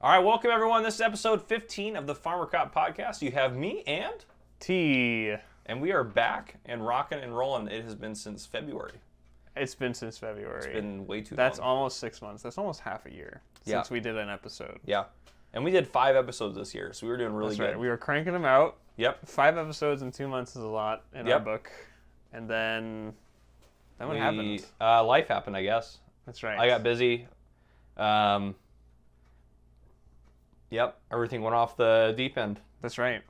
All right, welcome everyone. This is episode 15 of the Farmer Cop podcast. You have me and T. And we are back and rocking and rolling. It has been since February. It's been since February. It's been way too long. That's almost 6 months. That's almost half a year Yeah. since we did an episode. Yeah. And we did 5 episodes this year, so we were doing really That's good. right. We were cranking them out. Yep. 5 episodes in 2 months is a lot in our book. And then what happened? Life happened, I guess. That's right. I got busy. Everything went off the deep end. That's right.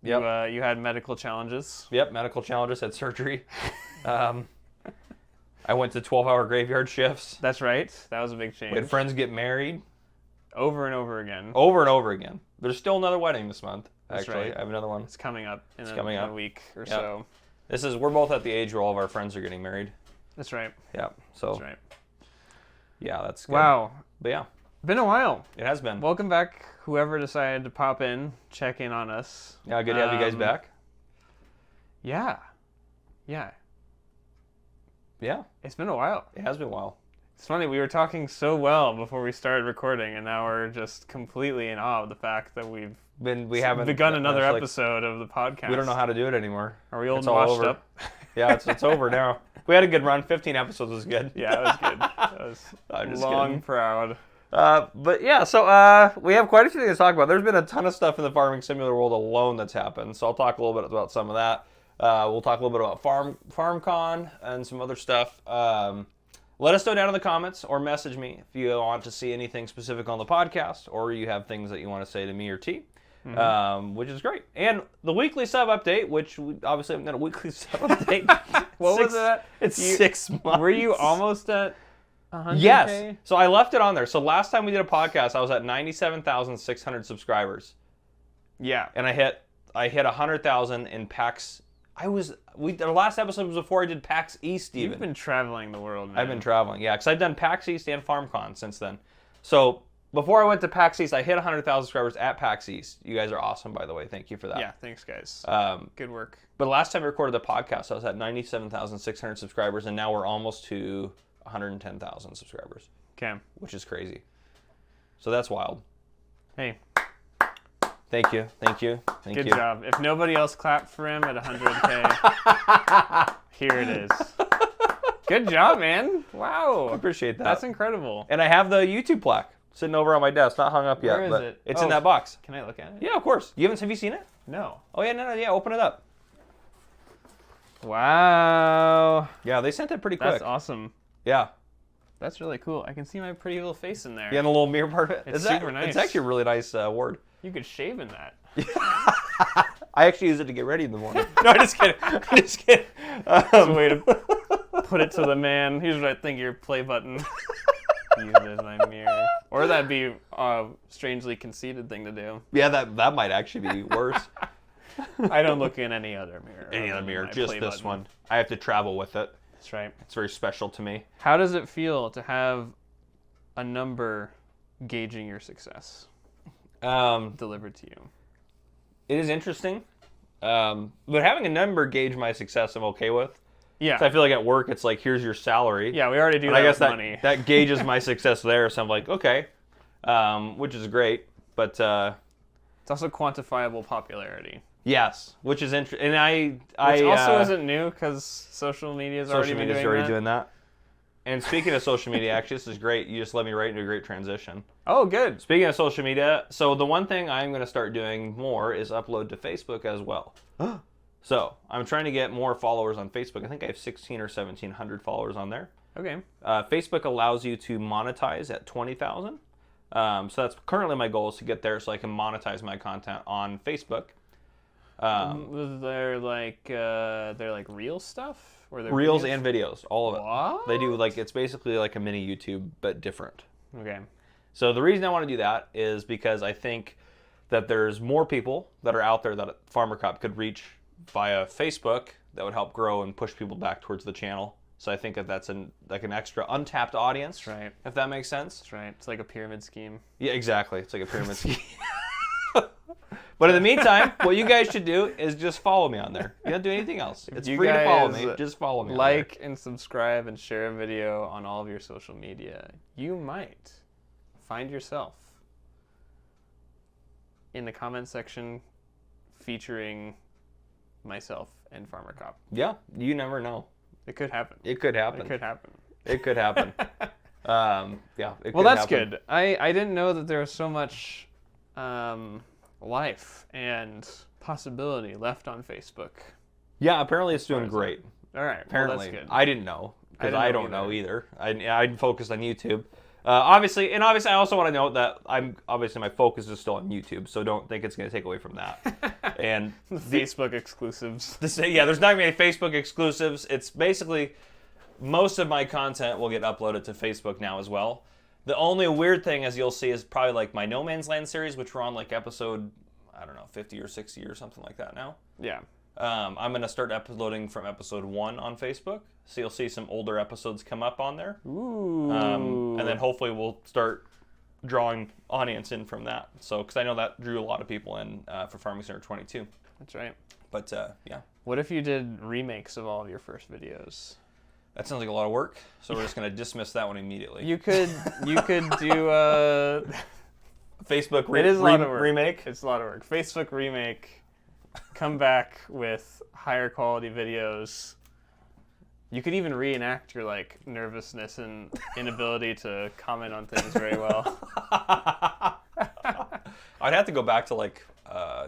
Yep. You had medical challenges. Yep, medical challenges, had surgery. I went to 12-hour graveyard shifts. That's right. That was a big change. We had friends get married. Over and over again. Over and over again. There's still another wedding this month, That's actually. right. I have another one. It's coming up in a week or so. We're both at the age where all of our friends are getting married. That's right. Yeah, so. That's right. Yeah, that's good. Wow. But yeah. Been a while. It has been. Welcome back, whoever decided to pop in, check in on us. Yeah, good to have you guys back. Yeah. Yeah. Yeah. It's been a while. It has been a while. It's funny, we were talking so well before we started recording, and now we're just completely in awe of the fact that we haven't begun another episode of the podcast. We don't know how to do it anymore. Are we old and washed up? Yeah, it's over now. We had a good run. 15 episodes was good. Yeah, it was good. That was long, proud. But yeah, so we have quite a few things to talk about. There's been a ton of stuff in the farming simulator world alone that's happened. So I'll talk a little bit about some of that. We'll talk a little bit about FarmCon and some other stuff. Let us know down in the comments or message me if you want to see anything specific on the podcast or you have things that you want to say to me or T, which is great. And the weekly sub update, which we obviously haven't done a weekly sub update. What was that? It's 6 months. Were you almost at 100K? Yes. So I left it on there. So last time we did a podcast, I was at 97,600 subscribers. Yeah. And I hit 100,000 in PAX. Our last episode was before I did PAX East even. You've been traveling the world, man. I've been traveling, yeah, because I've done PAX East and FarmCon since then. So before I went to PAX East, I hit 100,000 subscribers at PAX East. You guys are awesome, by the way. Thank you for that. Yeah, thanks, guys. Good work. But last time I recorded the podcast, I was at 97,600 subscribers, and now we're almost to 110,000 subscribers. Okay. Which is crazy. So that's wild. Hey. Thank you. Good job. If nobody else clapped for him at 100K, here it is. Good job, man. Wow. I appreciate that. That's incredible. And I have the YouTube plaque sitting over on my desk, not hung up yet. Where is but it? It's in that box. Can I look at it? Yeah, of course. Have you seen it? No. Oh, yeah, no, open it up. Wow. Yeah, they sent it pretty quick. That's awesome. Yeah. That's really cool. I can see my pretty little face in there. Yeah, and the little mirror part of it. It's super nice. It's actually a really nice word. You could shave in that. I actually use it to get ready in the morning. No, I'm just kidding. It's a way to put it to the man. Here's what I think your play button. Use it as my mirror. Or that'd be a strangely conceited thing to do. Yeah, that might actually be worse. I don't look in any other mirror. Just this one. I have to travel with it. That's right. It's very special to me. How does it feel to have a number gauging your success delivered to you? It is interesting. But having a number gauge my success, I'm okay with. Yeah. So I feel like at work, it's like, here's your salary. Yeah, we already do that I guess with money. that gauges my success there. So I'm like, okay, which is great. But it's also quantifiable popularity. Yes, which is interesting. And which also isn't new because social media's already doing that. And speaking of social media, actually, this is great. You just let me right into a great transition. Oh, good. Speaking of social media, so the one thing I'm going to start doing more is upload to Facebook as well. So I'm trying to get more followers on Facebook. I think I have 1,600 or 1,700 followers on there. Okay. Facebook allows you to monetize at 20,000. So that's currently my goal is to get there so I can monetize my content on Facebook. They're like real stuff? Or Reels and videos, all of it. What? They do it's basically like a mini YouTube, but different. Okay. So the reason I want to do that is because I think that there's more people that are out there that Farmer Cop could reach via Facebook that would help grow and push people back towards the channel. So I think that that's an extra untapped audience. That's right. If that makes sense. That's right. It's like a pyramid scheme. Yeah, exactly. It's like a pyramid scheme. But in the meantime, what you guys should do is just follow me on there. You don't do anything else. It's free to follow me. Just follow me. Like and subscribe and share a video on all of your social media. You might find yourself in the comment section featuring myself and Farmer Cop. Yeah, you never know. It could happen. It could happen. It could happen. It could happen. Yeah. Well, that's good. I didn't know that there was so much life and possibility left on Facebook. Yeah, apparently it's doing great. All right. Apparently, well, that's good. I didn't know because I don't know either. I focused on YouTube. Obviously, I also want to note that my focus is still on YouTube, so don't think it's going to take away from that. And the Facebook exclusives. there's not going to be any Facebook exclusives. It's basically most of my content will get uploaded to Facebook now as well. The only weird thing, as you'll see, is probably like my No Man's Land series, which we're on like episode, I don't know, 50 or 60 or something like that now. Yeah. I'm going to start uploading from episode 1 on Facebook. So you'll see some older episodes come up on there. Ooh. And then hopefully we'll start drawing audience in from that. So, because I know that drew a lot of people in for Farming Center 22. That's right. But, yeah. What if you did remakes of all of your first videos? That sounds like a lot of work. So we're just going to dismiss that one immediately. You could do Facebook it is a lot of work. remake. It's a lot of work. Facebook remake. Come back with higher quality videos. You could even reenact your like nervousness and inability to comment on things very well. I'd have to go back to like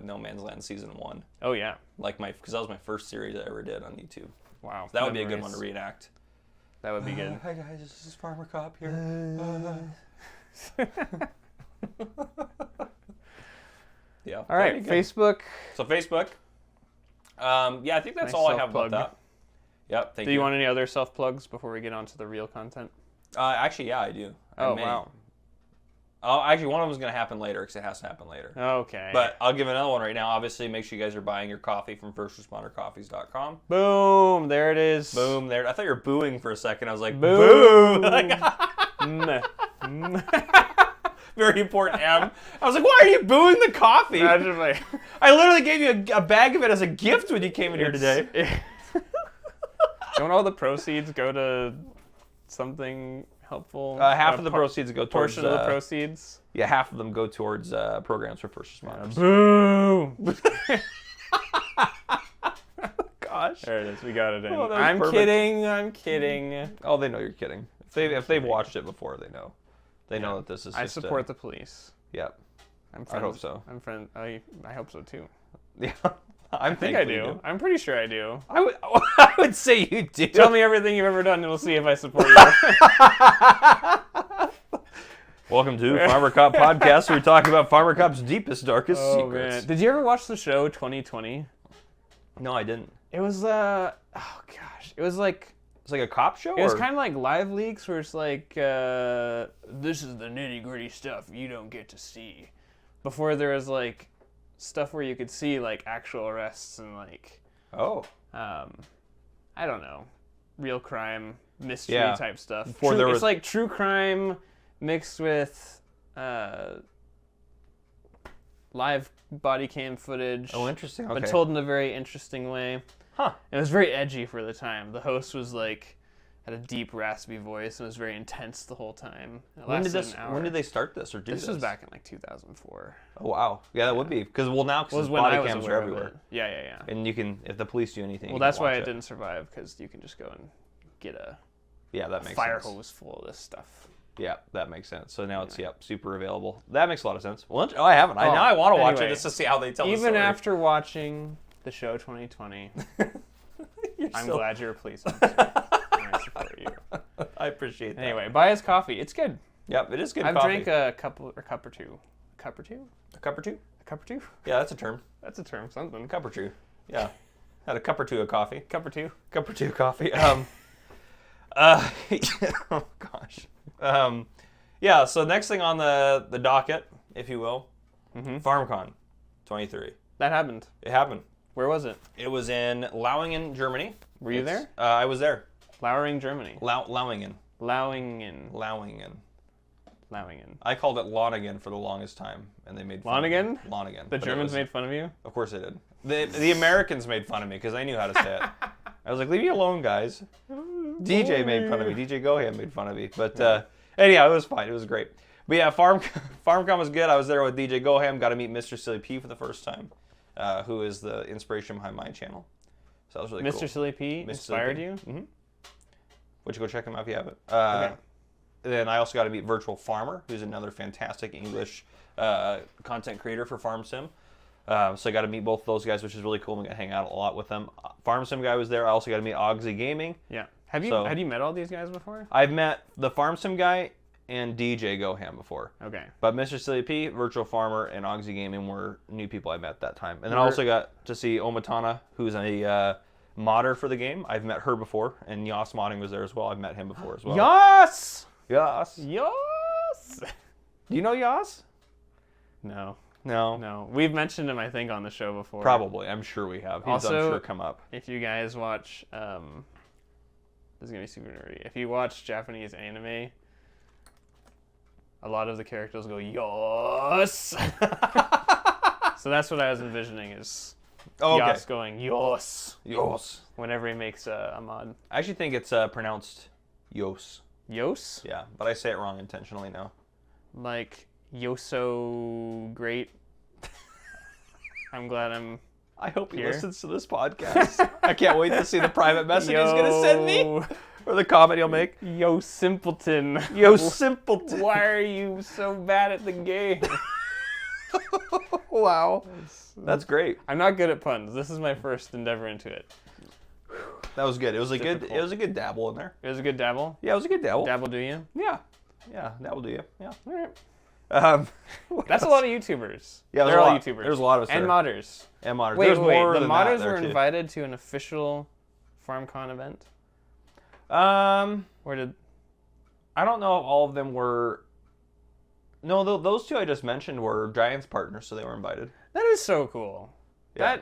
No Man's Land season 1. Oh yeah, Because that was my first series I ever did on YouTube. wow. So that would be a good one to reenact. That would be good. Hi guys, this is Farmer Cop here. Yeah. All right, Facebook. So Facebook. Yeah, I think that's all I have about self-plug. that. Yep. Thank Do you want any other self plugs before we get on to the real content? Actually, yeah, I do. Oh wow. Oh, actually, one of them is going to happen later because it has to happen later. Okay. But I'll give another one right now. Obviously, make sure you guys are buying your coffee from firstrespondercoffees.com. Boom! There it is. Boom! There. I thought you were booing for a second. I was like, Boom! boo! Very important, M. I was like, why are you booing the coffee? Imagine if I literally gave you a bag of it as a gift when you came in here today. Don't all the proceeds go to something helpful? Half of the proceeds go towards... Portion of the proceeds? Yeah, half of them go towards programs for first responders. Boom! Gosh. There it is. We got it in. Oh, that was I'm perfect. kidding. I'm kidding. Oh, they know you're kidding. If they've watched it before, they know. They know that this is. I just support the police. Yep. I'm I hope so. I'm friend. I hope so too. Yeah. I think I do. I'm pretty sure I do. I would say you do. Tell me everything you've ever done, and we'll see if I support you. Welcome to Farmer Cop Podcast, where we talk about Farmer Cop's deepest, darkest Oh secrets. man, did you ever watch the show 2020? No, I didn't. It was oh gosh, it was like. It's like a cop show? It was kind of like Live Leaks, where it's like, this is the nitty-gritty stuff you don't get to see. Before there was, like, stuff where you could see, like, actual arrests and, like... Oh. I don't know. Real crime, mystery type stuff. Before there was... It's like true crime mixed with live body cam footage. Oh, interesting. Okay. But told in a very interesting way. Huh. It was very edgy for the time. The host was like, had a deep, raspy voice and was very intense the whole time. When did they start this or do this? This was back in like 2004. Oh wow. Yeah, that would be because now body cams are everywhere. Yeah. And you can, if the police do anything. Well, that's why it didn't survive, because you can just go and get a that makes fire sense. hose full of this stuff. Yeah, that makes sense. So now it's super available. That makes a lot of sense. Well, I haven't. Now I want to watch it just to see how they tell the story. Even after watching the show 2020, I'm glad you're a police officer. I support you. I appreciate that. Anyway, buy his coffee. It's good. Yep, it is good I've coffee. drank a cup or two. A cup or two? A cup or two? A cup or two? Yeah, that's a term. That's a term. Something. A cup or two. Yeah. Had a cup or two of coffee. Cup or two? Cup or two of coffee. Oh, gosh. Yeah, so next thing on the docket, if you will, FarmCon 23. That happened. It happened. Where was it? It was in Lauingen, Germany. Were you there? I was there. Lauingen, Germany. Lauingen. Lauingen. I called it Lonigen for the longest time, and they made fun Lonigen? of me. Lonigen. The Germans made fun of you? Of course they did. The Americans made fun of me because they knew how to say it. I was like, leave me alone, guys. DJ made fun of me. DJ Goham made fun of me. But anyhow, it was fine. It was great. But yeah, FarmCon was good. I was there with DJ Goham. Got to meet Mr. Silly P for the first time, who is the inspiration behind my channel. So that was really cool. Mr. Silly P inspired you? Mm-hmm. Would you go check him out if you haven't? Okay. Then I also got to meet Virtual Farmer, who's another fantastic English content creator for Farm Sim. So I got to meet both of those guys, which is really cool. We got to hang out a lot with them. Farm Sim guy was there. I also got to meet Ogsy Gaming. Yeah. Had you met all these guys before? I've met the Farm Sim guy and DJ Goham before. Okay. But Mr. Silly P, Virtual Farmer, and Ogsy Gaming were new people I met that time. And then I also got to see Omatana, who's a modder for the game. I've met her before, and Yas Modding was there as well. I've met him before as well. Yas! Yas. Yas! Do you know Yas? No. No. No. We've mentioned him, I think, on the show before. Probably. I'm sure we have. He's, Also, I'm sure, come up. If you guys watch... this is going to be super nerdy. If you watch Japanese anime, a lot of the characters go, Yas! So that's what I was envisioning is Yas going, Yos. Yos. Whenever he makes a mod. I actually think it's pronounced Yos. Yos? Yeah, but I say it wrong intentionally now. Like, Yoso great. I'm glad I'm I hope he here. listens to this podcast. I can't wait to see the private message he's going to send me. Or the comment he'll make. Yo, simpleton. Yo, simpleton. Why are you so bad at the game? Wow. That's great. I'm not good at puns. This is my first endeavor into it. That was good. It was a good dabble in there. It was a good dabble. Yeah, it was a good dabble. Dabble do you? Yeah. Yeah, that will do you. Yeah. All right. else? That's a lot of YouTubers. Yeah, they're all YouTubers. There's a lot of us and there. modders. And modders. Wait, There's more the than modders that there were too. invited to an official FarmCon event? Or did... I don't know if all of them were... No, those two I just mentioned were Giants partners, so they were invited. That is so cool. Yeah.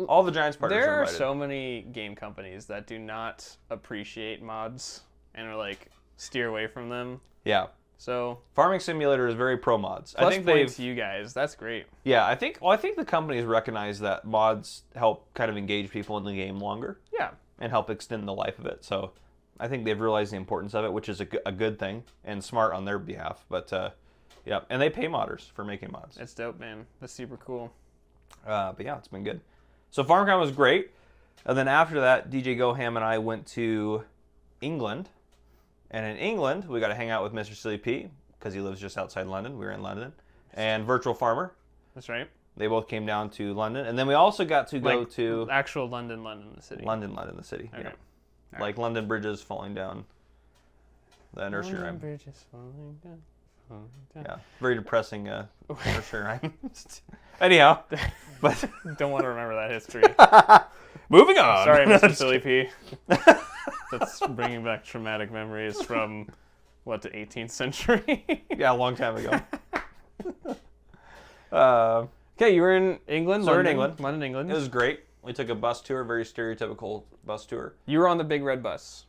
All the Giants partners There were are invited. so many game companies that do not appreciate mods and are like, steer away from them. Yeah. So Farming Simulator is very pro mods. plus I think points to you guys. That's great. Yeah, I think the companies recognize that mods help kind of engage people in the game longer. Yeah. And help extend the life of it. So I think they've realized the importance of it, which is a good thing and smart on their behalf. But yeah, and they pay modders for making mods. It's dope, man. That's super cool. But yeah, it's been good. So FarmCon was great. And then after that, DJ Goham and I went to England. And in England, we got to hang out with Mr. Silly P because he lives just outside London. We were in London. And Virtual Farmer. That's right. They both came down to London. And then we also got to go to... Actual London, the city. London, the city. Okay. Yeah. All Like London bridges falling down the nursery rhyme. Bridges falling down. Yeah, very depressing nursery rhyme. Anyhow, but Don't want to remember that history. moving on. Sorry, Mr. Silly P. That's bringing back traumatic memories from, what, the 18th century? Yeah, a long time ago. Okay, you were in England? So we're in London, England. London, England. It was great. We took a bus tour, very stereotypical bus tour. You were on the big red bus.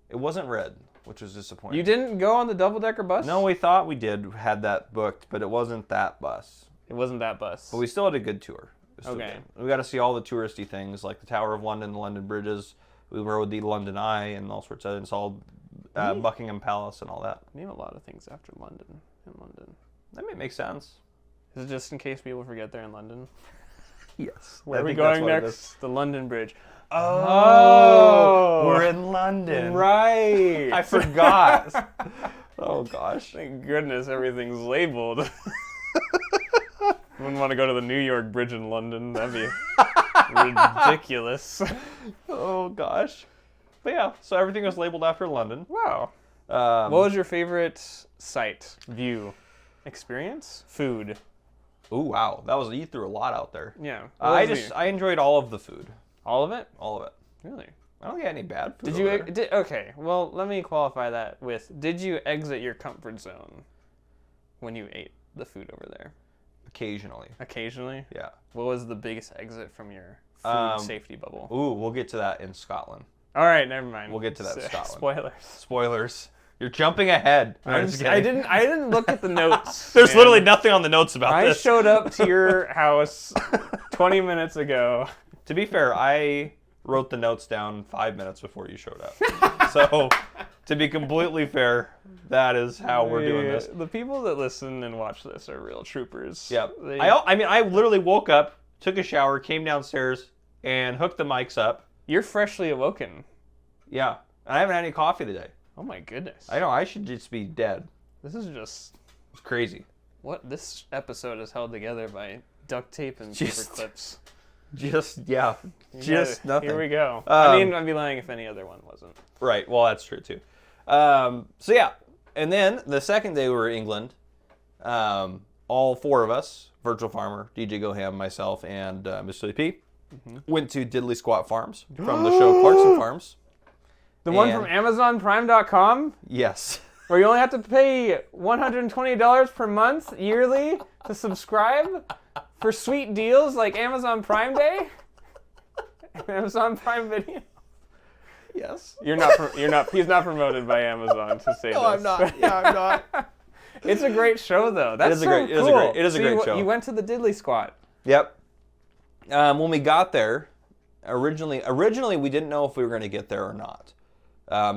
It wasn't red, which was disappointing. You didn't go on the double-decker bus? No, we thought we had that booked, but it wasn't that bus. It wasn't that bus. But we still had a good tour. It was still Okay. good. We got to see all the touristy things, like the Tower of London, the London bridges. We rode the London Eye and all sorts of, and saw Buckingham Palace and all that. Name a lot of things after London. In London. That may make sense. Is it just in case people forget they're in London? Yes. Where are we going next? The London Bridge. Oh, we're in London. Right. I forgot. Oh, gosh. Thank goodness everything's labeled. Wouldn't want to go to the New York Bridge in London. That'd be ridiculous. Oh, gosh. But yeah, so everything was labeled after London. Wow. What was your favorite sight, view, experience, food? Oh, wow. You threw a lot out there. Yeah. I enjoyed all of the food. All of it? All of it. Really? I don't get any bad food. Did you? Okay. Well, let me qualify that with: did you exit your comfort zone when you ate the food over there? Occasionally. Occasionally. Yeah. What was the biggest exit from your food safety bubble? Ooh, we'll get to that in Scotland. All right, never mind. We'll get to that in Scotland. Spoilers. Spoilers. You're jumping ahead. I didn't look at the notes. There's man. literally nothing on the notes about this. I showed up to your house 20 minutes ago. To be fair, I wrote the notes down 5 minutes before you showed up. So, to be completely fair, that is how we're doing this. The people that listen and watch this are real troopers. Yep. I literally woke up, took a shower, came downstairs, and hooked the mics up. You're freshly awoken. Yeah. I haven't had any coffee today. Oh my goodness. I know. I should just be dead. This is just... It's crazy. What? This episode is held together by duct tape and paper clips. Just nothing. Here we go. I'd be lying if any other one wasn't. Right. Well, that's true, too. So, yeah. And then the second day we were in England, all four of us, Virtual Farmer, DJ Go Ham, myself, and Mr. P, went to Diddley Squat Farms from the show Clarkson Farms. The one from AmazonPrime.com? Yes. Where you only have to pay $120 per month yearly to subscribe for sweet deals like Amazon Prime Day? Amazon Prime Video? Yes. He's not promoted by Amazon to say this. No, I'm not. Yeah, I'm not. It's a great show, though. That's cool. It is a great show. You went to the Diddley Squat. Yep. When we got there, originally we didn't know if we were going to get there or not.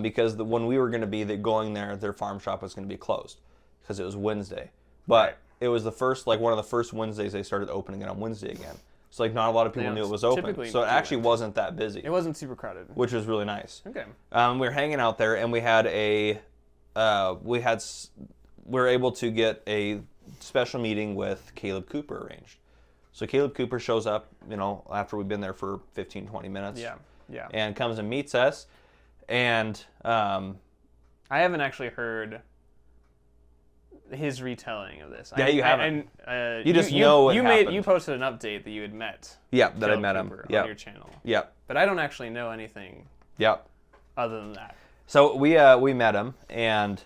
Because when we were going to be going there, their farm shop was going to be closed because it was Wednesday. But it was one of the first Wednesdays they started opening it on Wednesday again. So not a lot of people knew it was open. So it actually wasn't that busy. It wasn't super crowded, which was really nice. Okay. We were hanging out there, and we had we were able to get a special meeting with Caleb Cooper arranged. So Caleb Cooper shows up, after we've been there for 15, 20 minutes. Yeah. And comes and meets us. And I haven't actually heard his retelling of this. Yeah, you haven't. You just know what happened. You posted an update that you had met. Yeah, that I met him. On your channel. Yeah. But I don't actually know anything. Yep. Other than that. So we met him, and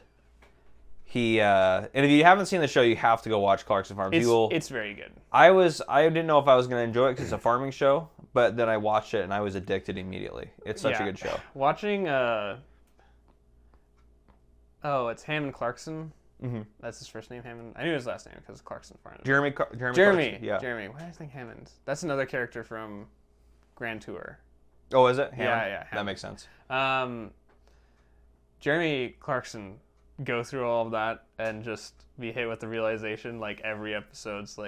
he and if you haven't seen the show, you have to go watch Clarkson Farms. It's very good. I didn't know if I was going to enjoy it because it's a farming show, but then I watched it and I was addicted immediately. It's such a good show. Watching it's Hammond Clarkson. Mm-hmm. That's his first name, Hammond. I knew his last name because Clarkson Farms. Jeremy. Yeah. Jeremy. Why did I think Hammond? That's another character from Grand Tour. Oh, is it? Hammond? Yeah. Hammond. That makes sense. Jeremy Clarkson go through all of that and just be hit with the realization every episode's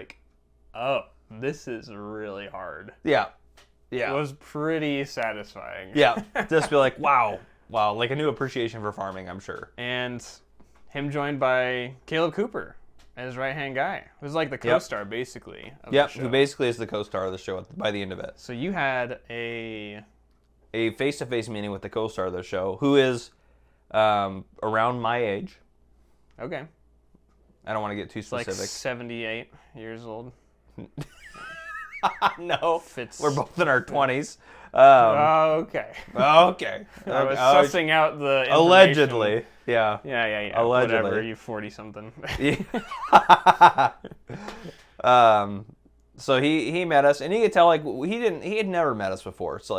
oh, this is really hard. Yeah. It was pretty satisfying. Yeah. Just be like, wow, a new appreciation for farming, I'm sure. And him joined by Caleb Cooper as right-hand guy. Who's the co-star, basically, of the show. Who basically is the co-star of the show by the end of it. So you had a face-to-face meeting with the co-star of the show, who is around my age. Okay. I don't want to get too specific. 78 years old. No, we're both in our 20s. Okay. Okay. I was sussing out the information. Allegedly. Yeah. Yeah. Allegedly. Whatever, you 40-something. So he met us, and you could tell he had never met us before. It's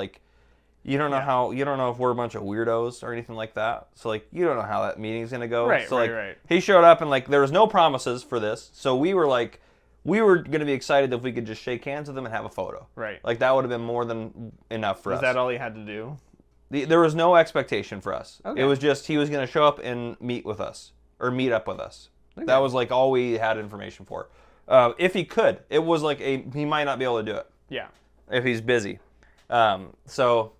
you don't know you don't know if we're a bunch of weirdos or anything like that. So you don't know how that meeting's gonna go. Right. So right. He showed up and there was no promises for this. So we were gonna be excited if we could just shake hands with him and have a photo. Right. That would have been more than enough for us. Is that all he had to do? There was no expectation for us. Okay. It was just he was gonna show up and meet with us or meet up with us. Okay. That was all we had information for. If he could, it was he might not be able to do it. Yeah. If he's busy. So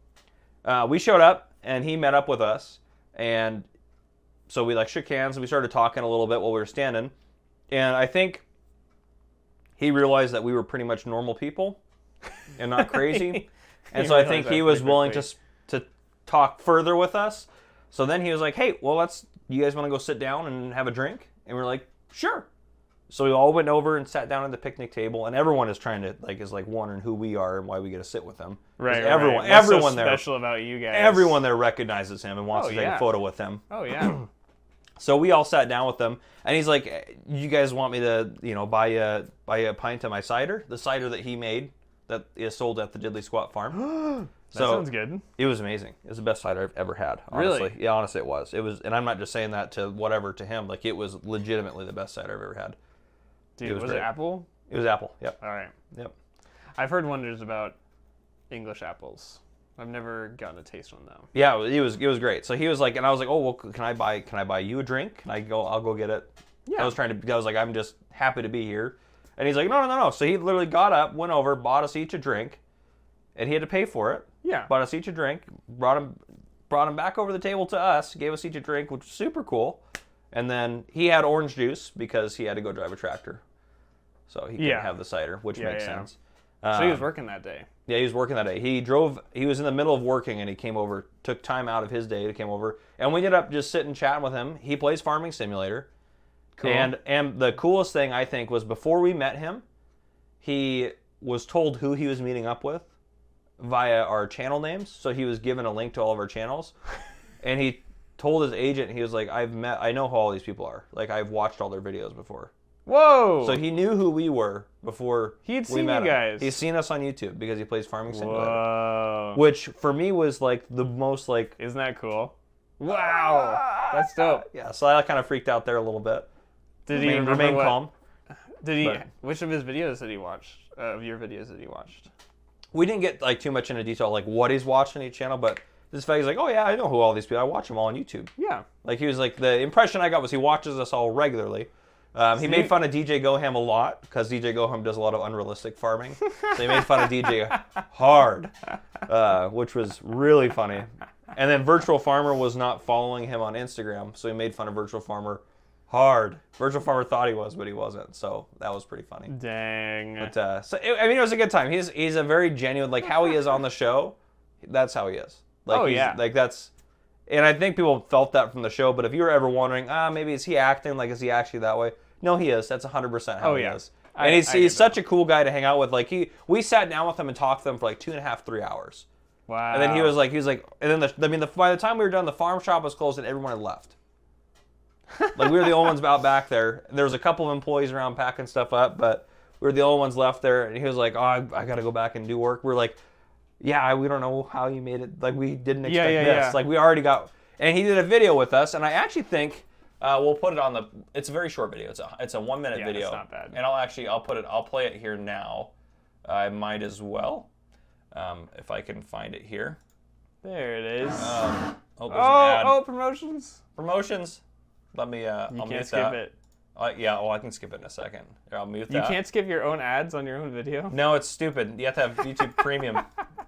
we showed up and he met up with us, and so we shook hands and we started talking a little bit while we were standing, and I think he realized that we were pretty much normal people and not crazy, and so I think he was willing to talk further with us. So then he was like, "Hey, well, you guys want to go sit down and have a drink?" And we're like, "Sure." So we all went over and sat down at the picnic table, and everyone is trying to is wondering who we are and why we get to sit with them. Right. Everyone, What's everyone so there. special about you guys? Everyone there recognizes him and wants to take a photo with him. Oh yeah. So we all sat down with him, and he's like, "You guys want me to, buy a pint of my cider? The cider that he made that is sold at the Diddley Squat Farm." That sounds good. It was amazing. It was the best cider I've ever had. Honestly. Really? Yeah, honestly, it was. It was, and I'm not just saying that to him. It was legitimately the best cider I've ever had. Dude, was it apple? It was apple. Yep. All right. Yep. I've heard wonders about English apples. I've never gotten a taste one though. Yeah, it was great. So he was like, and I was like, oh well, can I buy you a drink? Can I go? I'll go get it. Yeah. I was like, I'm just happy to be here. And he's like, no. So he literally got up, went over, bought us each a drink, and he had to pay for it. Yeah. Bought us each a drink, brought him back over the table to us, gave us each a drink, which was super cool. And then he had orange juice because he had to go drive a tractor. So he couldn't have the cider, which makes sense. So he was working that day. Yeah, he was working that day. He was in the middle of working and he came over, took time out of his day to come over. And we ended up just sitting chatting with him. He plays Farming Simulator. Cool. And the coolest thing, I think, was before we met him, he was told who he was meeting up with via our channel names. So he was given a link to all of our channels. And he told his agent, he was like, I know who all these people are. Like, I've watched all their videos before. Whoa! So he knew who we were before He'd we seen met you him. guys. He's seen us on YouTube because he plays Farming Simulator. Whoa. Which, for me, was like the most like... Isn't that cool? Wow. That's dope. Yeah, so I kind of freaked out there a little bit. Did he remain calm? Did he? But- Which of his videos did he watch? Of your videos that he watched? We didn't get like too much into detail like what he's watching each channel, but this fact he's like, oh yeah, I know who all these people. I watch them all on YouTube. Yeah. Like he was like, the impression I got was he watches us all regularly. He made fun of DJ Goham a lot because DJ Goham does a lot of unrealistic farming. So he made fun of DJ hard, which was really funny. And then Virtual Farmer was not following him on Instagram, so he made fun of Virtual Farmer hard. Virtual Farmer thought he was, but he wasn't. So that was pretty funny. Dang. But it was a good time. He's a very genuine, like how he is on the show. That's how he is. Like, like that's. And I think people felt that from the show, but if you were ever wondering, maybe is he acting? Like, is he actually that way? No, he is. That's 100% how he is. And he's such a cool guy to hang out with. Like, we sat down with him and talked to him for like 2.5, 3 hours. Wow. And then he was like, and then by the time we were done, the farm shop was closed and everyone had left. Like, we were the only ones out back there. There was a couple of employees around packing stuff up, but we were the only ones left there. And he was like, I got to go back and do work. We're like, yeah, we don't know how you made it. Like, we didn't expect this. Yeah. Like, we already got... And he did a video with us, and I actually think we'll put it on the... It's a very short video. It's a 1 minute video. It's not bad. And I'll play it here now. I might as well, if I can find it here. There it is. There's an ad. Promotions. Promotions. Let me... You I'll can't mute skip that. it. I can skip it in a second. Here, I'll mute that. You can't skip your own ads on your own video? No, it's stupid. You have to have YouTube Premium.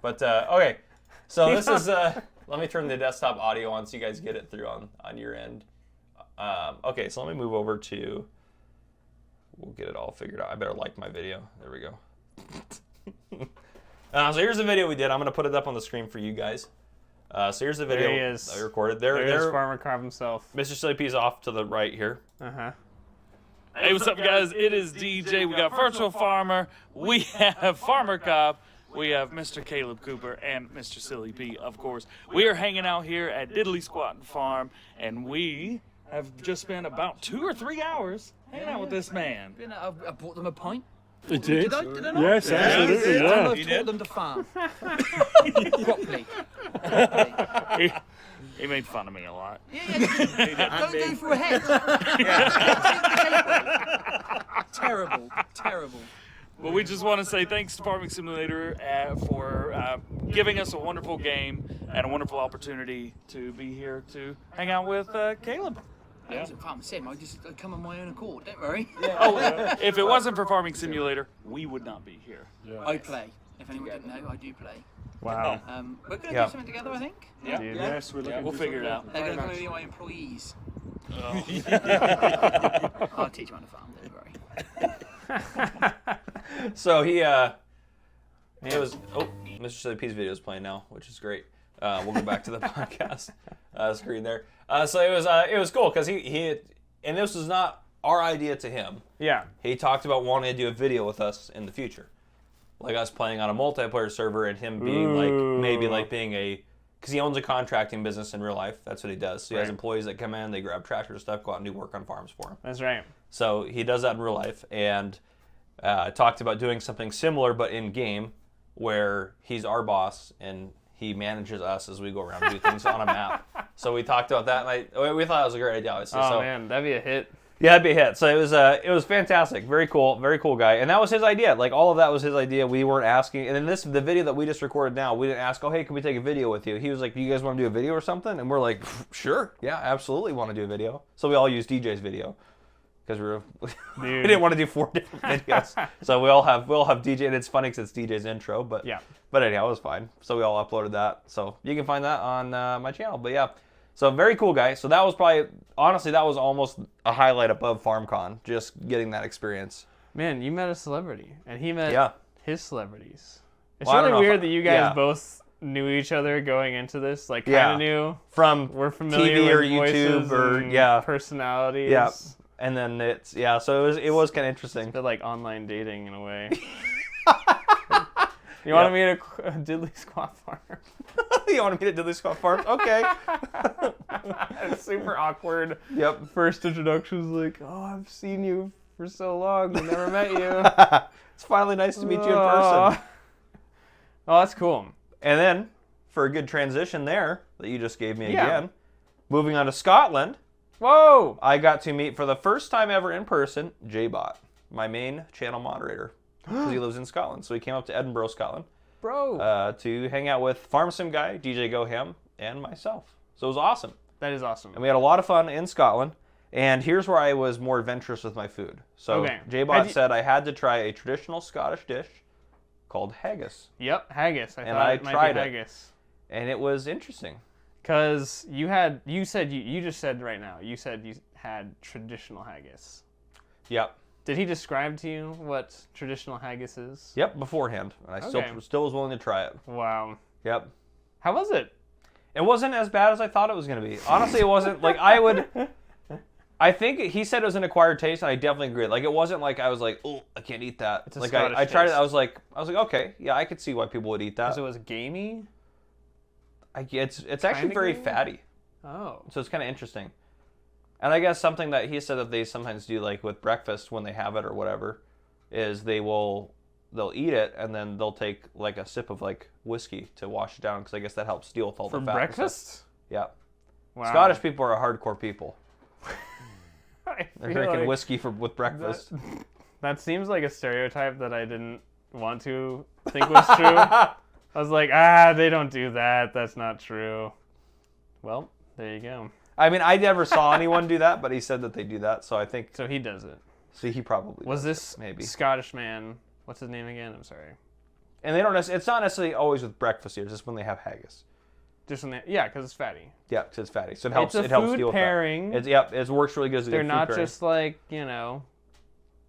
But, okay. So this is... let me turn the desktop audio on so you guys get it through on your end. Okay, so let me move over to... We'll get it all figured out. I better like my video. There we go. So here's the video we did. I'm going to put it up on the screen for you guys. So here's the video There he is. that I recorded. There's Farmer Carb himself. Mr. Silly P's off to the right here. Uh-huh. Hey, what's up, guys? It is DJ. We got Virtual Farmer. We have Farmer Cobb. We have Mr. Caleb Cooper and Mr. Silly P, of course. We are hanging out here at Diddley Squattin' Farm, and we have just spent about 2 or 3 hours hanging out with this man. I bought them a pint. You did? Did I not? Yes, absolutely. I've Yeah. taught them to farm. Properly. He made fun of me a lot. Don't go through a head. Terrible. Well, we just want to say thanks to Farming Simulator for giving us a wonderful game and a wonderful opportunity to be here to hang out with Caleb. I was at Farm Sim. I come on my own accord. Don't worry. If it wasn't for Farming Simulator, we would not be here. I play. If anyone didn't know, I do play. Wow. We're going to Yeah. do something together, I think. Yeah. Yes, We'll figure it out. They're going to be my employees. Oh. I'll teach them how to farm. Don't worry. So it was... Oh, Mr. Silly P's video is playing now, which is great. We'll go back to the podcast screen there. So it was cool because he and this was not our idea to him. Yeah. He talked about wanting to do a video with us in the future, like us playing on a multiplayer server and him being because he owns a contracting business in real life. That's what he does. So he has employees that come in, they grab tractor stuff, go out and do work on farms for him. That's right. So he does that in real life and talked about doing something similar but in game, where he's our boss and he manages us as we go around and do things on a map. So we talked about that, and we thought it was a great idea, obviously. Oh, man, that'd be a hit. Yeah, that'd be a hit. So it was fantastic. Very cool guy. And that was his idea. Like all of that was his idea. We weren't asking. And then the video that we just recorded now, we didn't ask, oh, hey, can we take a video with you? He was like, you guys want to do a video or something? And we're like, sure. Yeah, absolutely want to do a video. So we all used DJ's video because we didn't want to do 4 different videos. So we'll all have DJ, and it's funny because it's DJ's intro. But Yeah. But anyhow, it was fine. So we all uploaded that. So you can find that on my channel. But yeah. So very cool guy. So that was probably, honestly, that was almost a highlight above FarmCon, just getting that experience. Man, you met a celebrity, and he met his celebrities. It's Well, I don't really know weird that you guys yeah. both knew each other going into this. Like, kind Yeah. of knew. From We're familiar TV or with YouTube voices or and personalities. Yeah. And then so it was kind of interesting. Bit like online dating in a way. You want to meet a diddly squat farmer? You want to meet at Diddley Squat Farm? Okay. It's super awkward. Yep. First introduction's like, oh, I've seen you for so long, but never met you. It's finally nice to meet you in person. Oh, that's cool. And then, for a good transition there that you just gave me again, moving on to Scotland, Whoa! I got to meet for the first time ever in person J-Bot, my main channel moderator, because he lives in Scotland. So he came up to Edinburgh, Scotland, Bro. to hang out with Farm Sim Guy, DJ Go Ham, and myself. So it was awesome. That is awesome. And we had a lot of fun in Scotland. And here's where I was more adventurous with my food. So J-Bot said I had to try a traditional Scottish dish called haggis. Yep, haggis. I And thought I it might tried be it. haggis. And it was interesting. Because you just said right now, you said you had traditional haggis. Yep. Did he describe to you what traditional haggis is? Yep, beforehand. And I still was willing to try it. Wow. Yep. How was it? It wasn't as bad as I thought it was going to be. Honestly, it wasn't. Like, I think he said it was an acquired taste, and I definitely agree. Like, it wasn't like I was like, oh, I can't eat that. It's a like, Scottish I tried it. taste. I was like, okay, yeah, I could see why people would eat that. Because it was gamey? It's actually very gamey? fatty. Oh. So it's kind of interesting. And I guess something that he said that they sometimes do, like with breakfast when they have it or whatever, is they'll eat it and then they'll take like a sip of like whiskey to wash it down because I guess that helps deal with all the fat. For breakfast? Yeah. Wow. Scottish people are hardcore people. I They're feel drinking like whiskey with breakfast. that seems like a stereotype that I didn't want to think was true. I was like, they don't do that. That's not true. Well, there you go. I mean, I never saw anyone do that, but he said that they do that, so I think. So he does it. So he probably Was does this it, maybe. Scottish man? What's his name again? I'm sorry. And they don't. It's not necessarily always with breakfast here. It's just when they have haggis. Just when yeah, because it's fatty. Yeah, because it's fatty, so it helps. It's a it helps food deal with pairing. that. It works really good as a They're good not food pairing. just like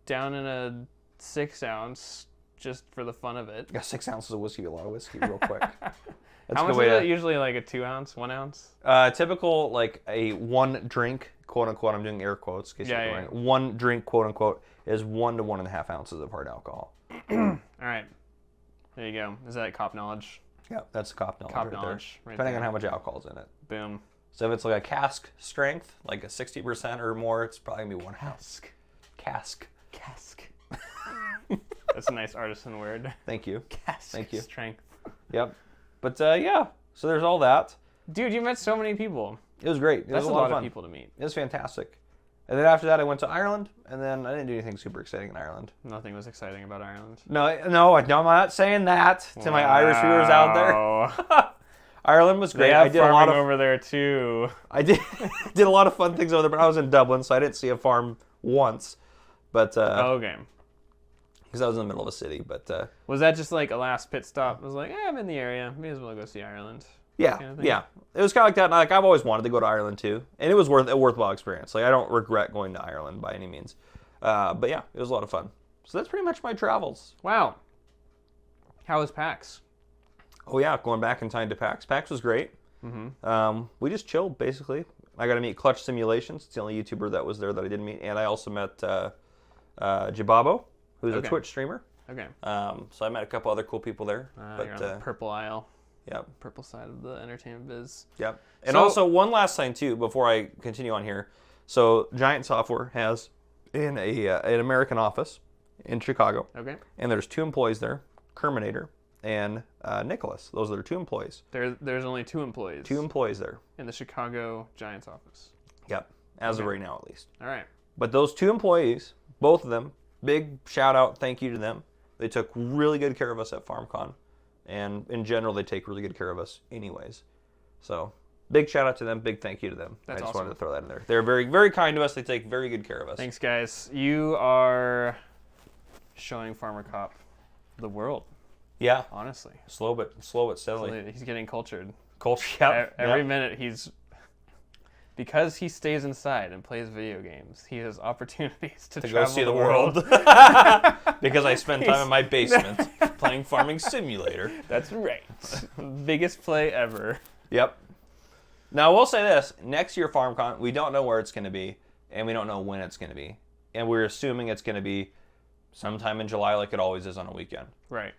down in a 6-ounce just for the fun of it. Yeah, 6 ounces of whiskey, a lot of whiskey, real quick. That's How a much good way is it? to. Usually like a 2-ounce, 1 ounce. Typical like a one drink, quote unquote. I'm doing air quotes. In case Yeah, you're yeah. wondering. One drink, quote unquote, is 1 to 1.5 ounces of hard alcohol. All right. There you go. Is that cop knowledge? Yeah, that's cop knowledge. Cop right knowledge. there. Right Depending there. on how much alcohol's in it. Boom. So if it's like a cask strength, like a 60% or more, it's probably gonna be 1 ounce. Cask. Cask. That's a nice artisan word. Thank you. Cask. Thank you. Strength. Yep. But yeah, so there's all that. Dude, you met so many people. It was great. It That's was a lot lot of fun. people to meet. It was fantastic. And then after that, I went to Ireland, and then I didn't do anything super exciting in Ireland. Nothing was exciting about Ireland. No, I'm not saying that to my Irish viewers out there. Ireland was great. They I have did a lot farming of over there too. I did a lot of fun things over there, but I was in Dublin, so I didn't see a farm once. But Okay. because I was in the middle of a city, but Was that just like a last pit stop? It was like, I'm in the area. May as well go see Ireland. yeah, kind of thing? yeah, it was kind of like that. And, like I've always wanted to go to Ireland too, and it was a worthwhile experience. Like I don't regret going to Ireland by any means. But yeah, it was a lot of fun. So that's pretty much my travels. Wow. How was PAX? Oh yeah, going back in time to PAX. PAX was great. Mm-hmm. We just chilled basically. I got to meet Clutch Simulations. It's the only YouTuber that was there that I didn't meet, and I also met Jababo, who's Okay. a Twitch streamer. Okay. So I met a couple other cool people there. You're on the purple aisle, Yep, purple side of the entertainment biz. yep. And So- also one last thing too before I continue on here. So Giant Software has an American office in Chicago, Okay. and there's 2 employees there, Kerminator and Nicholas. Those are their 2 employees. There's only 2 employees. 2 employees there. in the Chicago Giants office. Yep, as of Okay. right now at least. All right. But those 2 employees, both of them, big shout out, thank you to them. They took really good care of us at FarmCon. And in general, they take really good care of us anyways. So big shout out to them. Big thank you to them. That's I just awesome. wanted to throw that in there. They're very, very kind to us. They take very good care of us. Thanks, guys. You are showing Farmer Cop the world, Yeah. honestly. Slow but steadily. He's getting cultured. Culture. Yep. Every minute because he stays inside and plays video games, he has opportunities to to travel go see the world. world. Because I spend time in my basement playing Farming Simulator. That's right. Biggest play ever. Yep. Now, I will say this. Next year, FarmCon, we don't know where it's going to be, and we don't know when it's going to be. And we're assuming it's going to be sometime in July like it always is on a weekend. Right.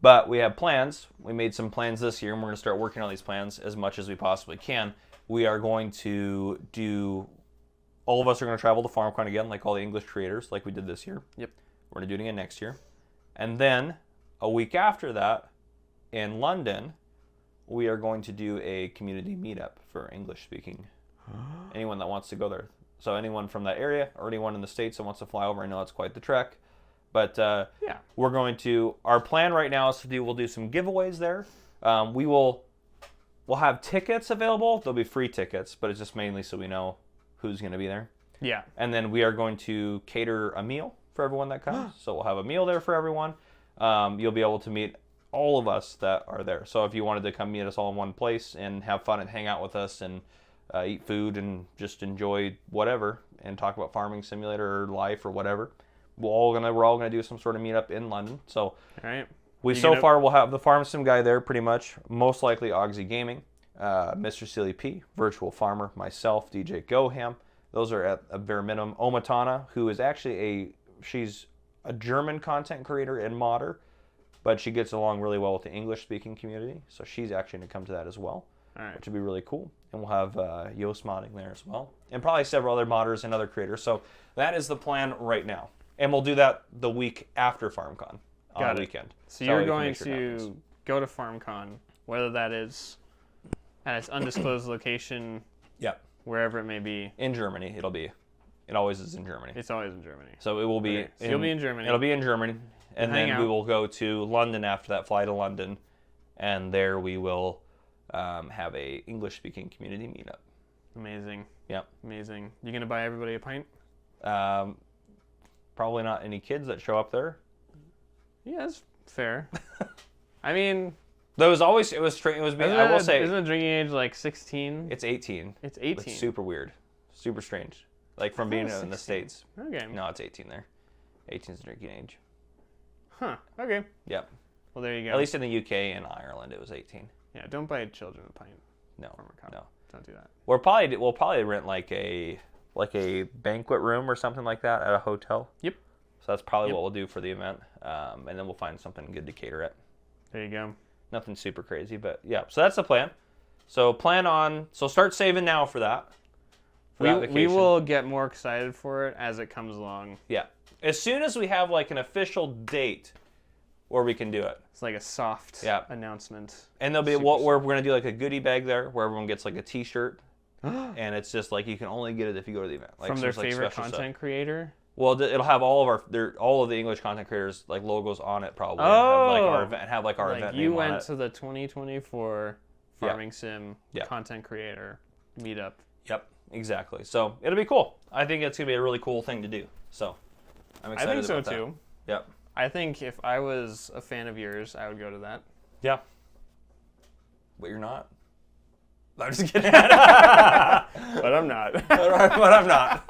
But we have plans. We made some plans this year, and we're going to start working on these plans as much as we possibly can. We are going to do... All of us are going to travel to FarmCon again, like all the English creators, like we did this year. Yep. We're going to do it again next year. And then, a week after that, in London, we are going to do a community meetup for English-speaking. Anyone that wants to go there. So anyone from that area or anyone in the States that wants to fly over, I know it's quite the trek. But Yeah. we're going to... Our plan right now is to do... We'll do some giveaways there. We'll have tickets available. There'll be free tickets, but it's just mainly so we know who's going to be there. Yeah. And then we are going to cater a meal for everyone that comes. So we'll have a meal there for everyone. You'll be able to meet all of us that are there. So if you wanted to come meet us all in one place and have fun and hang out with us and eat food and just enjoy whatever and talk about Farming Simulator or life or whatever, we're all gonna do some sort of meetup in London. So All right. far we'll have the Farm Sim guy there pretty much, most likely Ogsy Gaming, Mr. Silly P, Virtual Farmer, myself, DJ Goham. Those are at a bare minimum. Omatana, who is actually she's a German content creator and modder, but she gets along really well with the English-speaking community, so she's actually going to come to that as well, All right. which would be really cool. And we'll have Yoast modding there as well, and probably several other modders and other creators. So that is the plan right now, and we'll do that the week after FarmCon on Got the it. weekend. So That way you're we can going make sure it happens. to go to FarmCon, whether that is at its undisclosed location, Yep. wherever it may be. In Germany, it'll be. It always is in Germany. It's always in Germany. So it will be. Okay, so you'll be in Germany. It'll be in Germany, and hang then we out. will go to London after that. Fly to London, and there we will have a English-speaking community meetup. Amazing. Yep. Amazing. You gonna buy everybody a pint? Probably not any kids that show up there. Yeah, that's fair. I mean, There was always it was strange. It was. I will say isn't the drinking age like 16? it's 18. It's It's 18. super weird, super strange. Like from being it was in the 16. States. Okay. No, it's 18 there. 18 is the drinking age. Huh. Okay. Yep. Well, there you go. At least in the UK and Ireland, it was 18. Yeah. Don't buy children a pint. No, Farmer Cop. no. Don't do that. We'll probably rent like a banquet room or something like that at a hotel. Yep. So that's probably Yep. what we'll do for the event, and then we'll find something good to cater it. There you go. Nothing super crazy, but yeah. So that's the plan. So start saving now for that. For that We vacation. will get more excited for it as it comes along. Yeah. As soon as we have like an official date where we can do it. It's like a soft Yeah. announcement. And there'll be Super we're going to do like a goodie bag there where everyone gets like a t-shirt. And it's just like you can only get it if you go to the event. Like From so their it's, like, favorite special content stuff. creator. Well, it'll have all of the English content creators like logos on it probably. Oh! And have like our Like event you name on went it. to the 2024 Yeah. Farming Sim Yeah. content creator meetup. Yep, exactly. So it'll be cool. I think it's gonna be a really cool thing to do. So I'm I excited think so about that. too. Yep. I think if I was a fan of yours, I would go to that. Yeah. But you're not. I'm just kidding. But I'm not. But I'm not.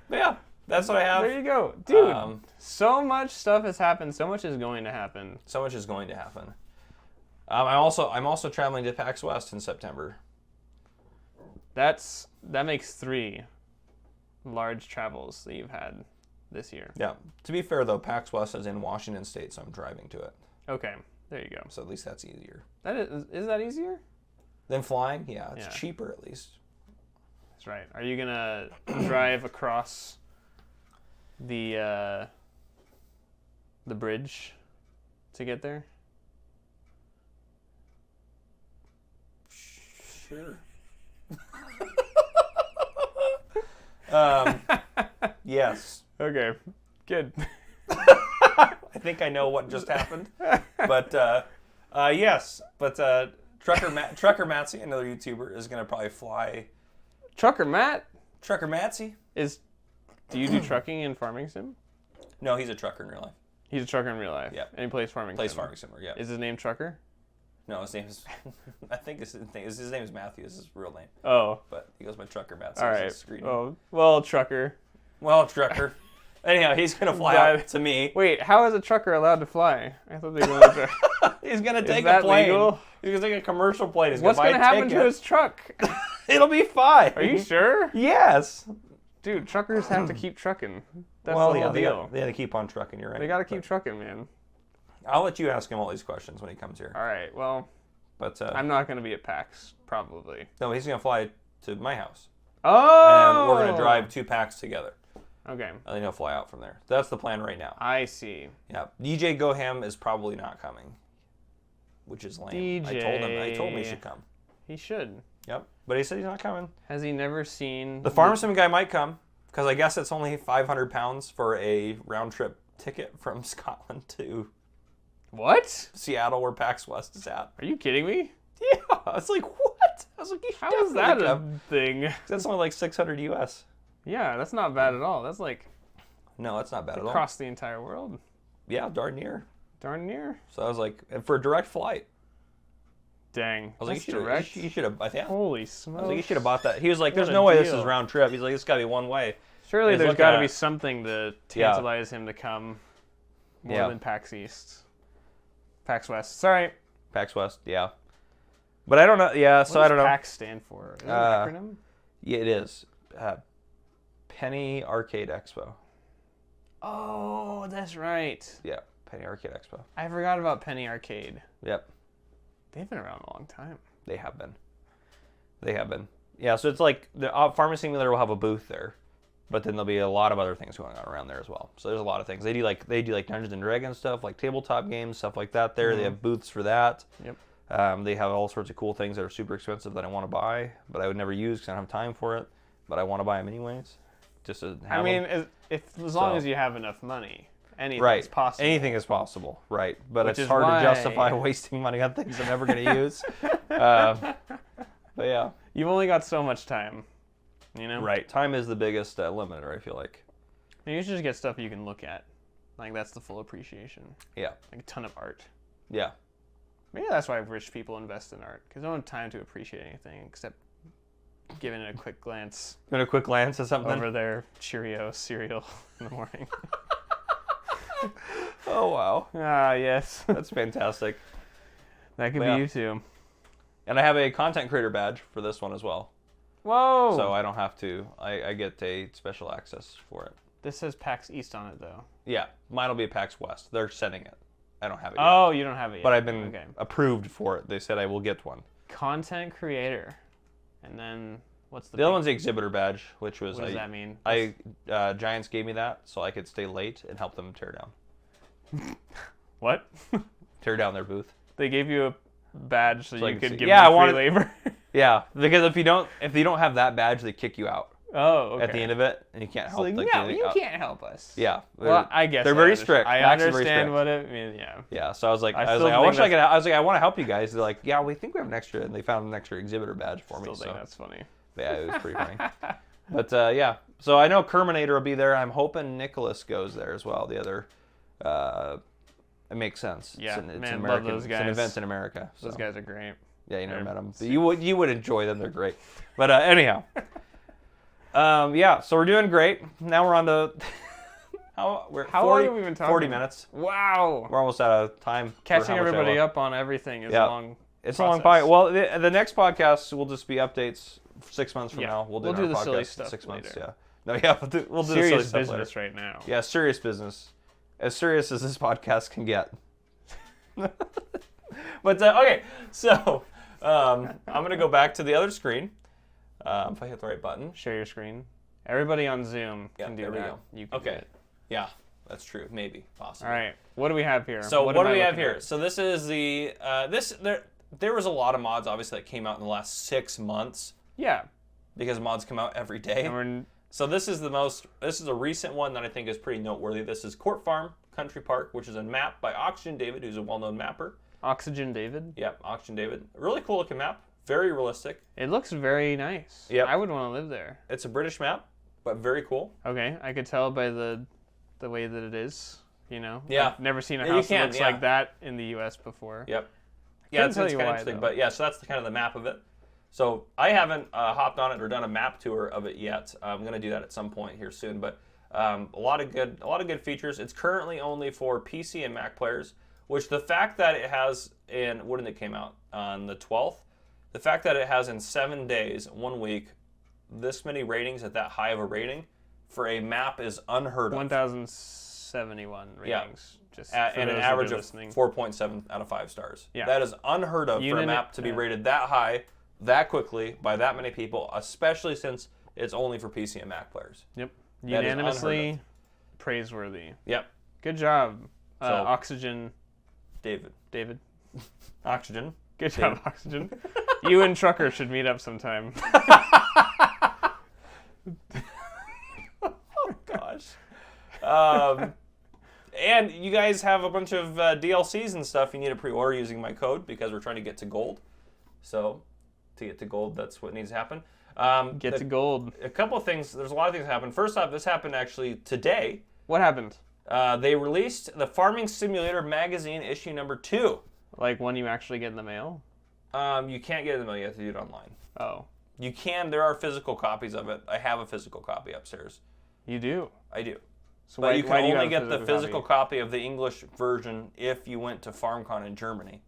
But yeah, that's what I have. There you go. Dude, Um, so much stuff has happened. So much is going to happen. So much is going to happen. I'm also traveling to PAX West in September. That makes 3 large travels that you've had this year. Yeah. To be fair though, PAX West is in Washington State, so I'm driving to it. Okay, there you go. So at least that's easier. That is that easier? Then flying, yeah, it's Yeah. cheaper at least. That's right. Are you gonna drive across the bridge to get there? Sure. Um, Yes. Okay, good. I think I know what just happened. But yes. But Trucker Matsy, another YouTuber, is gonna probably fly. Trucker Matt Trucker Matsy? Do you do trucking in Farming Sim? No, he's a trucker in real life. He's a trucker in real life. Yeah. And he plays Farming Sim. Farming Simmer. Yeah. Is his name Trucker? No, his name is. I think his name is Matthew. Is his real name. Oh. But he goes by Trucker Matsy. All right. Well, Trucker. Well, trucker. Anyhow, he's gonna fly out to me. Wait, how is a trucker allowed to fly? I thought they were allowed to. He's gonna take that a plane. legal? He's gonna take a commercial plane. He's What's gonna gonna buy a happen to ticket. his truck? It'll be fine. Are you sure? Yes. Dude, truckers have to keep trucking. That's Well, the yeah, whole deal. they got to keep on trucking. You're right. They got to keep trucking, man. I'll let you ask him all these questions when he comes here. All right. Well, But I'm not going to be at PAX, probably. no, he's gonna fly to my house, Oh. and we're gonna drive 2 PAX together, Okay. and then he'll fly out from there. That's the plan right now. I see. Yeah. DJ Goham is probably not coming, which is lame. I told him he should come. He should. Yep. But he said he's not coming. Has he never seen The Farm Sim guy might come, because I guess it's only £500 for a round trip ticket from Scotland to What? Seattle, where PAX West is at. Are you kidding me? Yeah. I was like, what? I was like, you should How is that definitely a come. thing? That's only like 600 US. Yeah, that's not bad at all. That's like No, that's not bad at all. across the entire world. Yeah, darn near. Darn near. So I was like, and for a direct flight. Dang. I was like, That's you direct. should have. Yeah. Holy I was smokes. like, you should have bought that. He was like, What there's a no way this deal. is round trip. He's like, it's got to be one way. Surely He's there's looking got to at- be something to tantalize him to come more Yeah. than PAX East. PAX West. Sorry. PAX West, yeah. But I don't know. Yeah, so What I don't does know. PAX stand for? Is it an Uh, acronym? Yeah, it is. Penny Arcade Expo. Oh, that's right. Yeah, Penny Arcade Expo. I forgot about Penny Arcade. Yep, They've been around a long time. they have been. They have been. Yeah, so it's like the Farming Simulator will have a booth there, but then there'll be a lot of other things going on around there as well. So there's a lot of things. They do like Dungeons and Dragons stuff, like tabletop games, stuff like that. There, they have booths for that. Yep. They have all sorts of cool things that are super expensive that I want to buy, but I would never use because I don't have time for it. But I want to buy them anyways, just to have I mean, them. as long So- as you have enough money, anything's Right. possible. Anything is possible, right? But Which it's is hard why- to justify wasting money on things I'm never going to use. But yeah, You've only got so much time, you know? right. Time is the biggest limiter, I feel like. And you should just get stuff you can look at. Like, that's the full appreciation. Yeah, Like, a ton of art. yeah. Maybe that's why rich people invest in art, because they don't have time to appreciate anything except giving it a quick glance Been a quick glance at something. over their Cheerio cereal in the morning. Oh wow, Ah, yes. that's fantastic. That could Yeah. be you too. And I have a content creator badge for this one as well, Whoa! so I don't have to. I get a special access for it. This says PAX East on it, though. Yeah, mine will be a PAX West. They're sending it. I don't have it yet. Oh, you don't have it yet. But I've been Okay. approved for it. They said I will get one. Content creator. And then, what's the The other big- one's the exhibitor badge, which was What does that mean? Giants gave me that so I could stay late and help them tear What? down their booth. They gave you a badge so I you can could see- give Yeah, them I free wanted- labor? Yeah, because if you don't have that badge, they kick you out Oh, okay. at the end of it, and you can't It's help. like, like, no, the- you can't help us. Yeah, Well, I guess they're I very under- strict. I PAX is very understand strict. what it means. Yeah. Yeah, so I was like, I I still wish think I could. I was like, I want to help you guys. They're like, yeah, we think we have an extra, and they found an extra exhibitor badge for Still me. think So that's funny. yeah, it was pretty funny. But yeah, so I know Kerminator will be there. I'm hoping Nicholas goes there as well. The other, it makes sense. Yeah, it's an man, love American. those It's an guys. event in America. Those so. guys are great. Yeah, you never They're met them. super- You would enjoy them. They're great. But anyhow, yeah. So we're doing great. Now we're on to How long have we been talking? 40 minutes. Wow. We're almost out of time. for Catching how much I everybody love. up on everything is Yeah. long. It's a long process. podcast. Well, the next podcast will just be updates 6 months from Yeah. now. We'll do We'll do our the podcast silly in stuff 6 months. later. Yeah. No, yeah. We'll do the silly Serious stuff business later. right now. Yeah, serious business. As serious as this podcast can get. But okay, so I'm gonna go back to the other screen. If I hit the right button. Share your screen. Everybody on Zoom Yeah, can do there we that. go. You can do Okay. it. Yeah, that's true. Maybe, possibly. All right. What do we have here? So what am do I we have looking here? at? So this is the there was a lot of mods obviously that came out in the last 6 months Yeah. because mods come out every day. And So this is a recent one that I think is pretty noteworthy. This is Court Farm Country Park, which is a map by Oxygen David, who's a well-known mapper. Oxygen David? Yep, Oxygen David. Really cool looking map. Very realistic. It looks very nice. Yep. I would want to live there. It's a British map, but very cool. Okay, I could tell by the way that it is, you know? Yeah. I've never seen a Yeah, you house that can, looks yeah. like that in the U.S. before. Yep. Couldn't It's tell kind you of why, interesting, though. but yeah, so that's kind of the map of it. So I haven't hopped on it or done a map tour of it yet. I'm going to do that at some point here soon, but a lot of good features. It's currently only for PC and Mac players, which the fact that it has when did it came out? On the 12th. The fact that it has in 7 days, 1 week, this many ratings at that high of a rating for a map is unheard of. 1,071 ratings. Yeah. Just And for an those that average are of listening. 4.7 out of 5 stars. Yeah. That is unheard of for a map to be rated that high, that quickly, by that many people, especially since it's only for PC and Mac players. Yep. That is unheard Unanimously praiseworthy. Yep. Good job, So- Oxygen David. David. Oxygen. Good job, Oxygen. You and Trucker should meet up sometime. Gosh. And you guys have a bunch of DLCs and stuff you need to pre-order using my code because we're trying to get to gold. So to get to gold, that's what needs to happen. Get to gold. A couple of things. There's a lot of things that happen. First off, this happened actually today. What happened? They released the Farming Simulator magazine issue number 2. Like when you actually get in the mail? You can't get it in the mail. You have to do it online. Oh. You can. There are physical copies of it. I have a physical copy upstairs. You do? I do. So But you can do only have a get the physical copy of the English version if you went to FarmCon in Germany.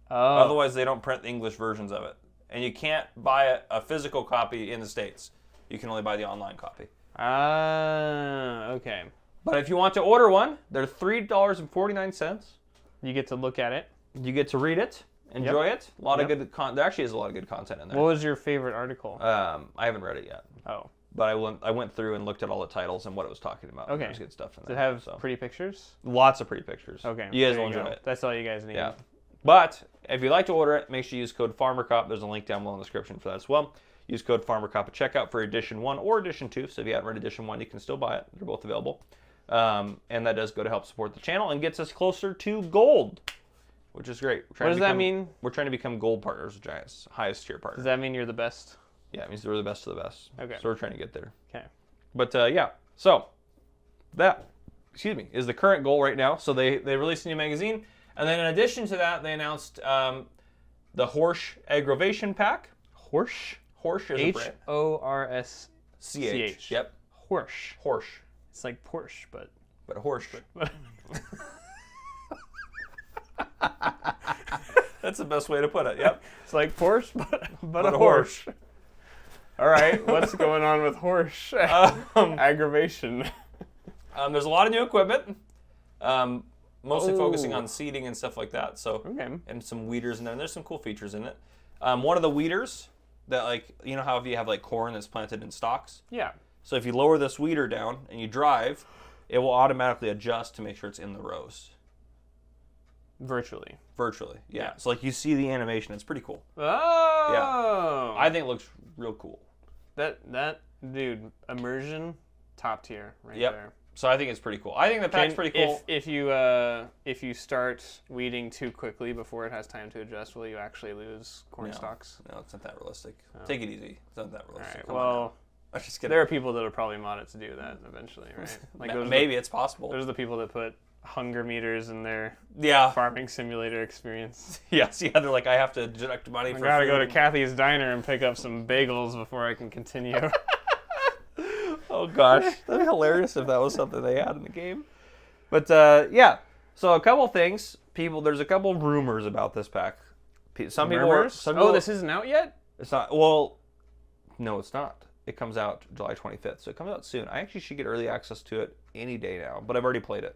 Oh. Otherwise, they don't print the English versions of it. And you can't buy a physical copy in the States. You can only buy the online copy. Okay. But if you want to order one, they're $3.49. You get to look at it. You get to read it, enjoy it. A lot of Yep. good there actually is a lot of good content in there. What was your favorite article? I haven't read it yet. Oh. But I went through and looked at all the titles and what it was talking about. Okay. There's good stuff in Does there. it have pretty pictures? Lots of pretty pictures. Okay. You guys there will enjoy go. it. That's all you guys need. Yeah. But if you'd like to order it, make sure you use code FarmerCop. There's a link down below in the description for that as well. Use code FarmerCop at checkout for Edition 1 or Edition 2. So if you haven't read Edition 1, you can still buy it. They're both available. And that does go to help support the channel and gets us closer to gold, which is great. What does that mean? We're trying to become gold partners, Giants, highest tier partner. Does that mean you're the best? Yeah, it means we're the best of the best. Okay. So we're trying to get there. Okay. But yeah, so that, is the current goal right now. So they released a new magazine. And then in addition to that, they announced the Horsch Aggravation Pack. Horsch? Horsch is a brand. Horsch. Yep. Horsch. Horsch. It's like Porsche, but Horsch. That's the best way to put it. Yep. it's like Porsche, but a horse. All right, what's going on with Horsch? Aggravation. There's a lot of new equipment. Mostly focusing on seeding and stuff like that. So Okay. and some weeders in there. And there's some cool features in it. One of the weeders that, like, you know how if you have like corn that's planted in stalks. Yeah. So if you lower this weeder down and you drive, it will automatically adjust to make sure it's in the rows. Virtually. Virtually, yeah. So like you see the animation, it's pretty cool. Oh. I think it looks real cool. That dude, immersion, top tier right Yep. there. So I think it's pretty cool. I think the pack's pretty cool. If you start weeding too quickly before it has time to adjust, will you actually lose corn stalks? No, it's not that realistic. Take it easy. It's not that All realistic. right. Come on now. Well, I'm just kidding. there are people that will probably mod it to do that eventually, right? Like those Maybe it's possible. Those are the people that put hunger meters in their Yeah. farming simulator experience. Yes. Yeah. They're like, I have to deduct money I for gotta go to food. Kathy's Diner and pick up some bagels before I can continue. Oh gosh, that'd be hilarious if that was something they had in the game. But yeah, so a couple things. There's a couple rumors about this pack. Some people Rumors? some people, Oh, this isn't out yet? It's not. Well, no, it's not. It comes out July 25th, so it comes out soon. I actually should get early access to it any day now, but I've already played it.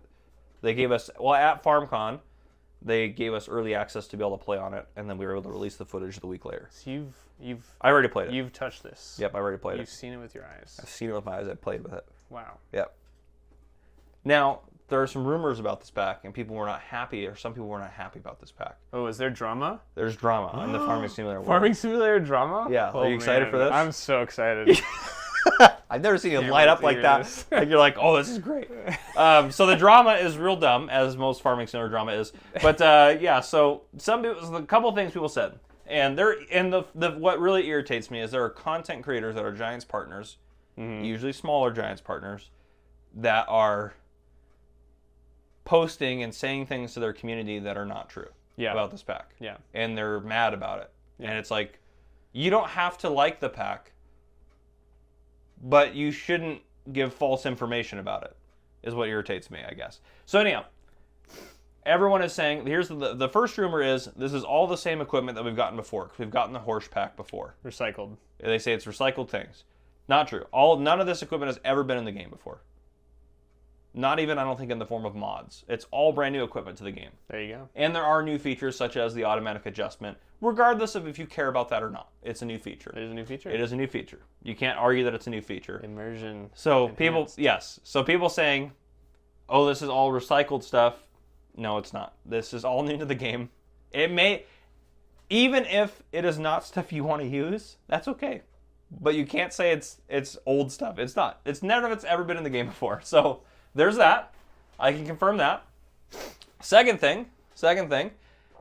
They gave us, at FarmCon, they gave us early access to be able to play on it, and then we were able to release the footage the week later. So I already played it. you've touched this. Yep, I already played You've it. seen it with your eyes. I've seen it with my eyes. I played with it. Wow. Yep. Now, there are some rumors about this pack, and people were not happy, or some people were not happy about this pack. Oh, is there drama? There's drama in the Farming Simulator world. Farming simulator drama? Yeah, are you excited for this? I'm so excited. I've never seen you Can't light wait up to like hear that. this. Like you're like, oh, this is great. So the drama is real dumb, as most farming simulator drama is. But yeah, so a couple things people said, and what really irritates me is there are content creators that are Giants partners, usually smaller Giants partners, that are posting and saying things to their community that are not true about this pack. Yeah. And they're mad about it. Yeah. And it's like, you don't have to like the pack, but you shouldn't give false information about it, is what irritates me, I guess. So anyhow, everyone is saying, here's the first rumor is, this is all the same equipment that we've gotten before, because we've gotten the horse pack before. Recycled. They say it's recycled things. Not true. None of this equipment has ever been in the game before. Not even, I don't think, in the form of mods. It's all brand new equipment to the game. There you go. And there are new features such as the automatic adjustment, regardless of if you care about that or not. It's a new feature. It is a new feature? It is a new feature. You can't argue that it's a new feature. Immersion. So enhanced. people saying, oh, this is all recycled stuff. No, it's not. This is all new to the game. It may, even if it is not stuff you want to use, that's okay. But you can't say it's old stuff. It's not. It's none of it's ever been in the game before. So there's that. I can confirm that. Second thing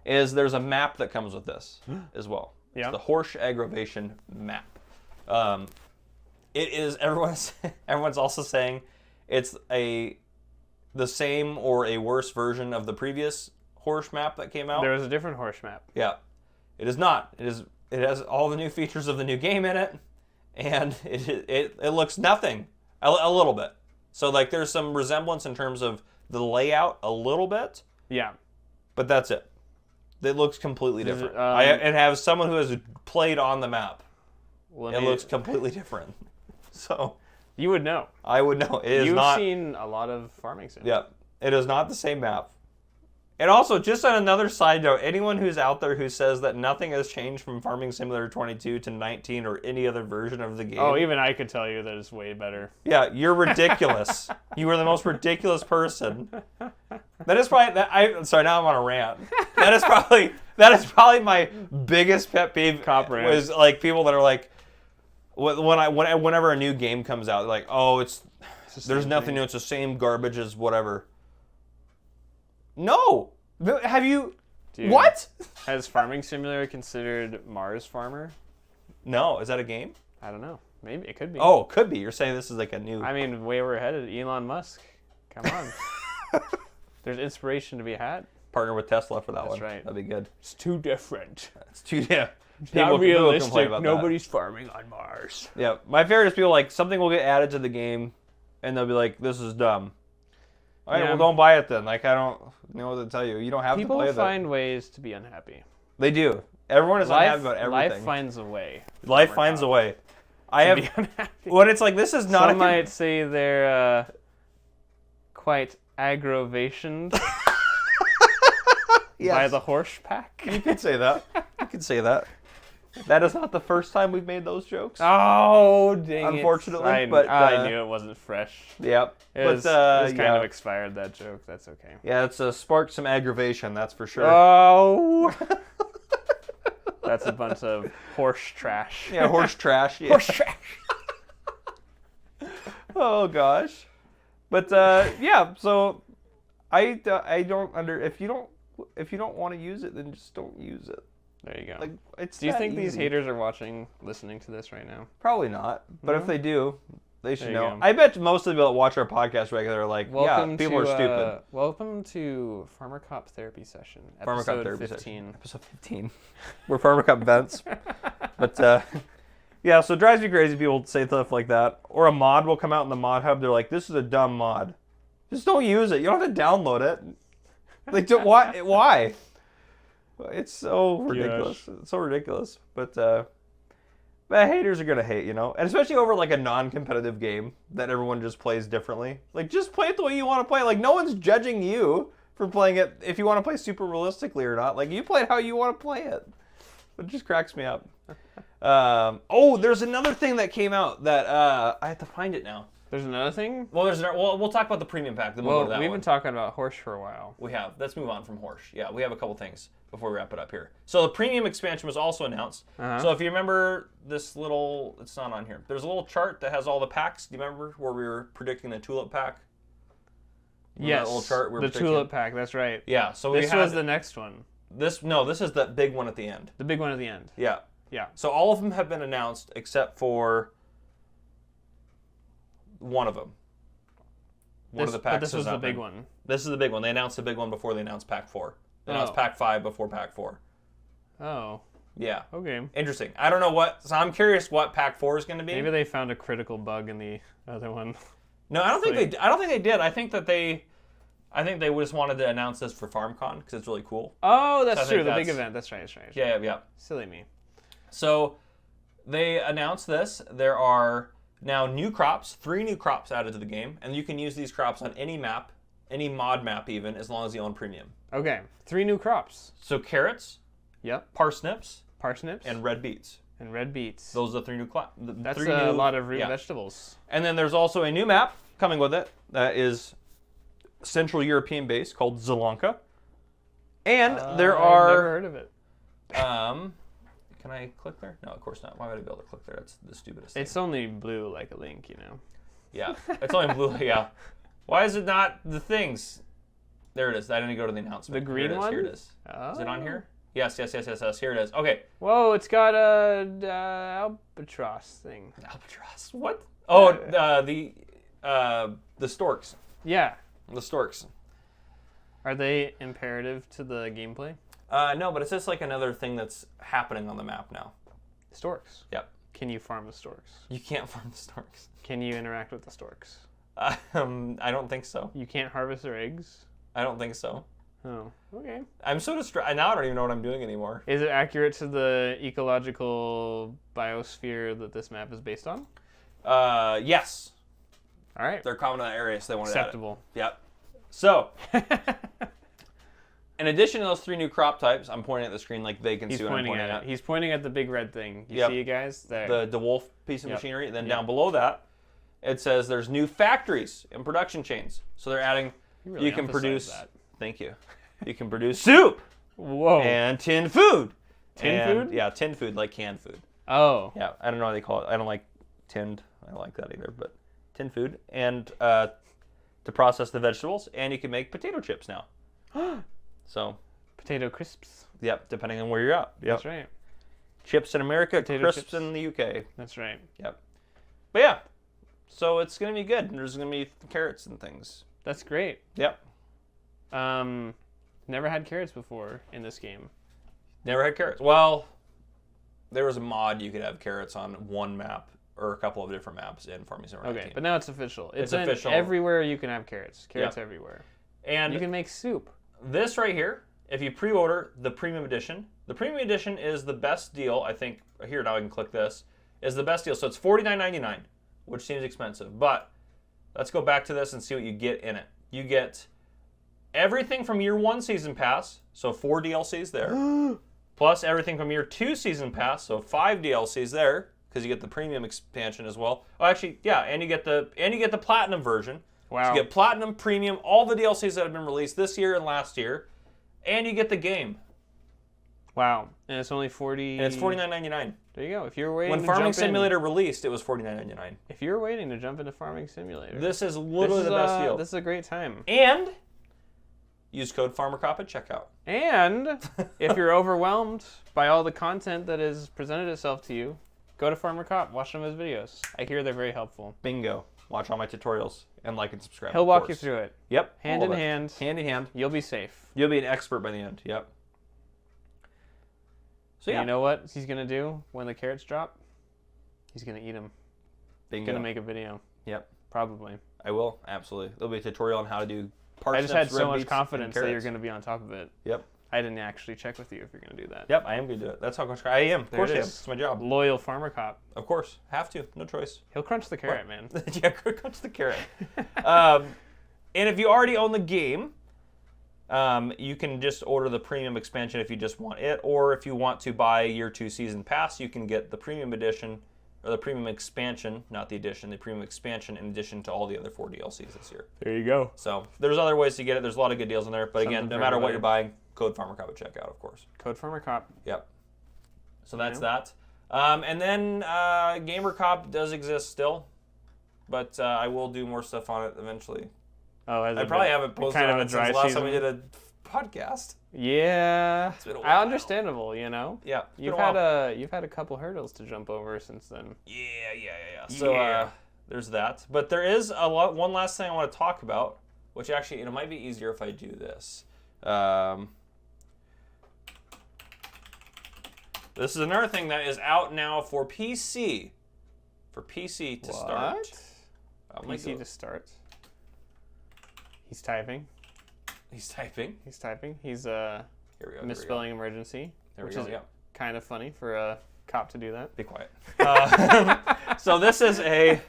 is there's a map that comes with this as well. Yeah. It's the Horse Aggravation map. It is everyone's also saying it's the same or a worse version of the previous horse map that came out. There was a different horse map. Yeah. It is not. It has all the new features of the new game in it, and it looks nothing. A little bit. So like there's some resemblance in terms of the layout a little bit. Yeah. But that's it. It looks completely different. It, it has someone who has played on the map. Well, It looks completely different. So you would know. I would know. It is You've not. seen a lot of farming sims. Yeah. It is not the same map. And also, just on another side note, anyone who's out there who says that nothing has changed from Farming Simulator 22 to 19 or any other version of the game. Oh, even I could tell you that it's way better. Yeah, you're ridiculous. You are the most ridiculous person. That is probably sorry, now I'm on a rant. That is probably my biggest pet peeve. Cop rant. Was like people that are like, whenever a new game comes out, like, oh, there's nothing new. It's the same garbage as whatever. No, have you? Dude, what? Has Farming Simulator considered Mars Farmer? No, is that a game? I don't know. Maybe it could be. Oh, could be. You're saying this is like a new. I mean, way we're headed. Elon Musk. Come on. There's inspiration to be had. Partner with Tesla for that one. That's right. That'd be good. It's too different. It's too People Not complain realistic. about Nobody's farming on Mars. that. Yeah, my favorite is people like something will get added to the game, and they'll be like, "This is dumb." All right, well, don't buy it then. Like, I don't know what to tell you. You don't have to play People that. find ways to be unhappy. They do. Everyone is unhappy about everything. Life finds a way. Life finds a way. I have. Be unhappy. When it's like this is not. Some might say they're quite aggravationed by the horse pack. You could say that. You could say that. That is not the first time we've made those jokes. Oh, dang Unfortunately, it. but I knew it wasn't fresh. Yep. It was kind of expired, that joke. That's okay. Yeah, it's sparked some aggravation, that's for sure. Oh. That's a bunch of horse trash. Yeah, horse trash. Yeah. Horse trash. Oh gosh. But yeah, so I don't if you don't want to use it, then just don't use it. There you go. Like, it's Do you that think these easy. haters are listening to this right now? Probably not. But No? if they do, they should There you know. go. I bet most of the people that watch our podcast regular are like, Welcome people are stupid. Welcome to Farmer Cop Therapy Session, Farmer episode Cup therapy 15. session. Episode 15. We're Farmer Cup vents. But yeah, so it drives me crazy people say stuff like that. Or a mod will come out in the mod hub. They're like, this is a dumb mod. Just don't use it. You don't have to download it. Like, why? It's so ridiculous. Gosh. It's so ridiculous. But haters are going to hate, you know? And especially over like a non-competitive game that everyone just plays differently. Like, just play it the way you want to play. Like, no one's judging you for playing it if you want to play super realistically or not. Like, you play it how you want to play it. It just cracks me up. Oh, there's another thing that came out that I have to find it now. There's another thing? Well, we'll talk about the premium pack. Then we'll go to that we've one. been talking about horse for a while. We have. Let's move on from horse. Yeah, we have a couple things before we wrap it up here. So the premium expansion was also announced. So if you remember this little, it's not on here. There's a little chart that has all the packs. Do you remember where we were predicting the tulip pack? Remember that little chart we were the predicting? tulip pack. That's right. Yeah. So This was the next one. this is the big one at the end. The big one at the end. Yeah. Yeah. So all of them have been announced except for one of them. One of the packs. But this was the big one. This is the big one. They announced the big one before they announced Pack 4. They announced Pack 5 before Pack 4. Oh. Yeah. Okay. Interesting. I don't know what. So I'm curious what Pack 4 is going to be. Maybe they found a critical bug in the other one. No, I don't think they. I don't think they did. I think they just wanted to announce this for FarmCon because it's really cool. Oh, that's So I true. think The big that's- event. That's right. That's right. Yeah. Silly me. So they announced this. There are now new crops, 3 new crops added to the game, and you can use these crops on any map, any mod map even, as long as you own premium. Okay. 3 new crops. So carrots, Yep. parsnips, Parsnips. and red beets. And red beets. Those are the 3 new crops. That's a lot of root vegetables. And then there's also a new map coming with it that is Central European based called Zelanka. And there I've are never heard of it. Can I click there? No, of course not. Why would I be able to click there? That's the stupidest thing. It's only blue like a link, you know. Yeah, it's only blue. Yeah. Why is it not the things? There it is. I didn't go to the announcement. The green one? Here it is. Oh. Is it on here? Yes. Here it is. Okay. Whoa, it's got a albatross thing. Albatross. What? Oh, the storks. Yeah. The storks. Are they imperative to the gameplay? No, but it's just like another thing that's happening on the map now. Storks. Yep. Can you farm the storks? You can't farm the storks. Can you interact with the storks? I don't think so. You can't harvest their eggs? I don't think so. Oh, okay. I'm so distracted. Now I don't even know what I'm doing anymore. Is it accurate to the ecological biosphere that this map is based on? Yes. All right. They're common in that area, so they wanted Acceptable. to add it. Yep. So, in addition to those 3 new crop types, I'm pointing at the screen like they can He's see what I'm pointing pointing at at. it. He's pointing at the big red thing. You Yep. see it, guys? There. The DeWolf piece of Yep. machinery. Then Yep. down below that, it says there's new factories and production chains. So they're adding. really You can emphasized produce. that. Thank you. You can produce soup Whoa. and tinned food. Tinned And- food? Yeah, tinned food like canned food. Oh. Yeah, I don't know how they call it. I don't like tinned. I don't like that either. But tinned food and to process the vegetables, and you can make potato chips now. So. Potato crisps. Yep, depending on where you're at. Yep. That's right. Chips in America, Potato crisps chips. in the UK. That's right. Yep. But yeah, so it's gonna be good. There's gonna be carrots and things. That's great. Yep. Never had carrots before in this game. Never had carrots. Well, there was a mod you could have carrots on one map or a couple of different maps in Farming Simulator Okay, 19. but now it's official. It's official. Everywhere you can have carrots. Carrots Yep. everywhere. And You can make soup. this right here, if you pre-order the premium edition, the premium edition is the best deal. I think here now I can click this is the best deal. So it's $49.99, which seems expensive, but let's go back to this and see what you get in it. You get everything from year 1 season pass, so 4 DLCs there, plus everything from year 2 season pass, so 5 DLCs there, because you get the premium expansion as well. Oh, actually, yeah, and you get the platinum version. Wow. So you get platinum, premium, all the DLCs that have been released this year and last year, and you get the game. Wow. And it's only 40. And it's $49.99. There you go. If you're waiting When to Farming jump Simulator released, it was $49.99. if you're waiting to jump into Farming Simulator, This is literally the best deal. This is a great time. And use code FarmerCop at checkout. And if you're overwhelmed by all the content that has presented itself to you, go to Farmer Cop. Watch some of his videos. I hear they're very helpful. Bingo. Watch all my tutorials and like and subscribe. He'll of walk you course. through it. Yep. Hand all in of it. hand. Hand in hand. You'll be safe. You'll be an expert by the end. Yep. So And yeah. you know what he's going to do when the carrots drop? He's going to eat them. Bingo. Going to make a video. Yep. Probably. I will. Absolutely. There'll be a tutorial on how to do I parsnips, just had so red much beets, confidence and that you're carrots. going to be on top of it. Yep. I didn't actually check with you if you're going to do that. Yep. I am going to do it. That's how much I am. Of There course it I am. is. It's my job. Loyal Farmer Cop. Of course. Have to. No choice. He'll crunch the carrot, man. Yeah, crunch the carrot. And if you already own the game, you can just order the premium expansion if you just want it, or if you want to buy year 2 season pass, you can get the premium edition or the premium expansion, not the edition, the premium expansion in addition to all the other 4 DLCs this year. There you go. So there's other ways to get it. There's a lot of good deals in there. But again, Something no for matter what everybody. you're buying, code FarmerCop at checkout, of course. Code Farmer Cop. Yep. So that's that. And then Gamer Cop does exist still, but I will do more stuff on it eventually. Oh, has I it probably been haven't posted kind of on a it dry since the last season? time we did a podcast. Yeah, been a while. understandable. You know, Yeah, it's been you've a while. had a couple hurdles to jump over since then. Yeah. So Yeah. there's that. But there is one last thing I want to talk about, which actually it might be easier if I do this. This is another thing that is out now for PC. For PC to start. PC to start. He's typing. He's typing. He's typing. He's Here we go. misspelling emergency, There we which go. is Yeah. kind of funny for a cop to do that. Be quiet. So this is a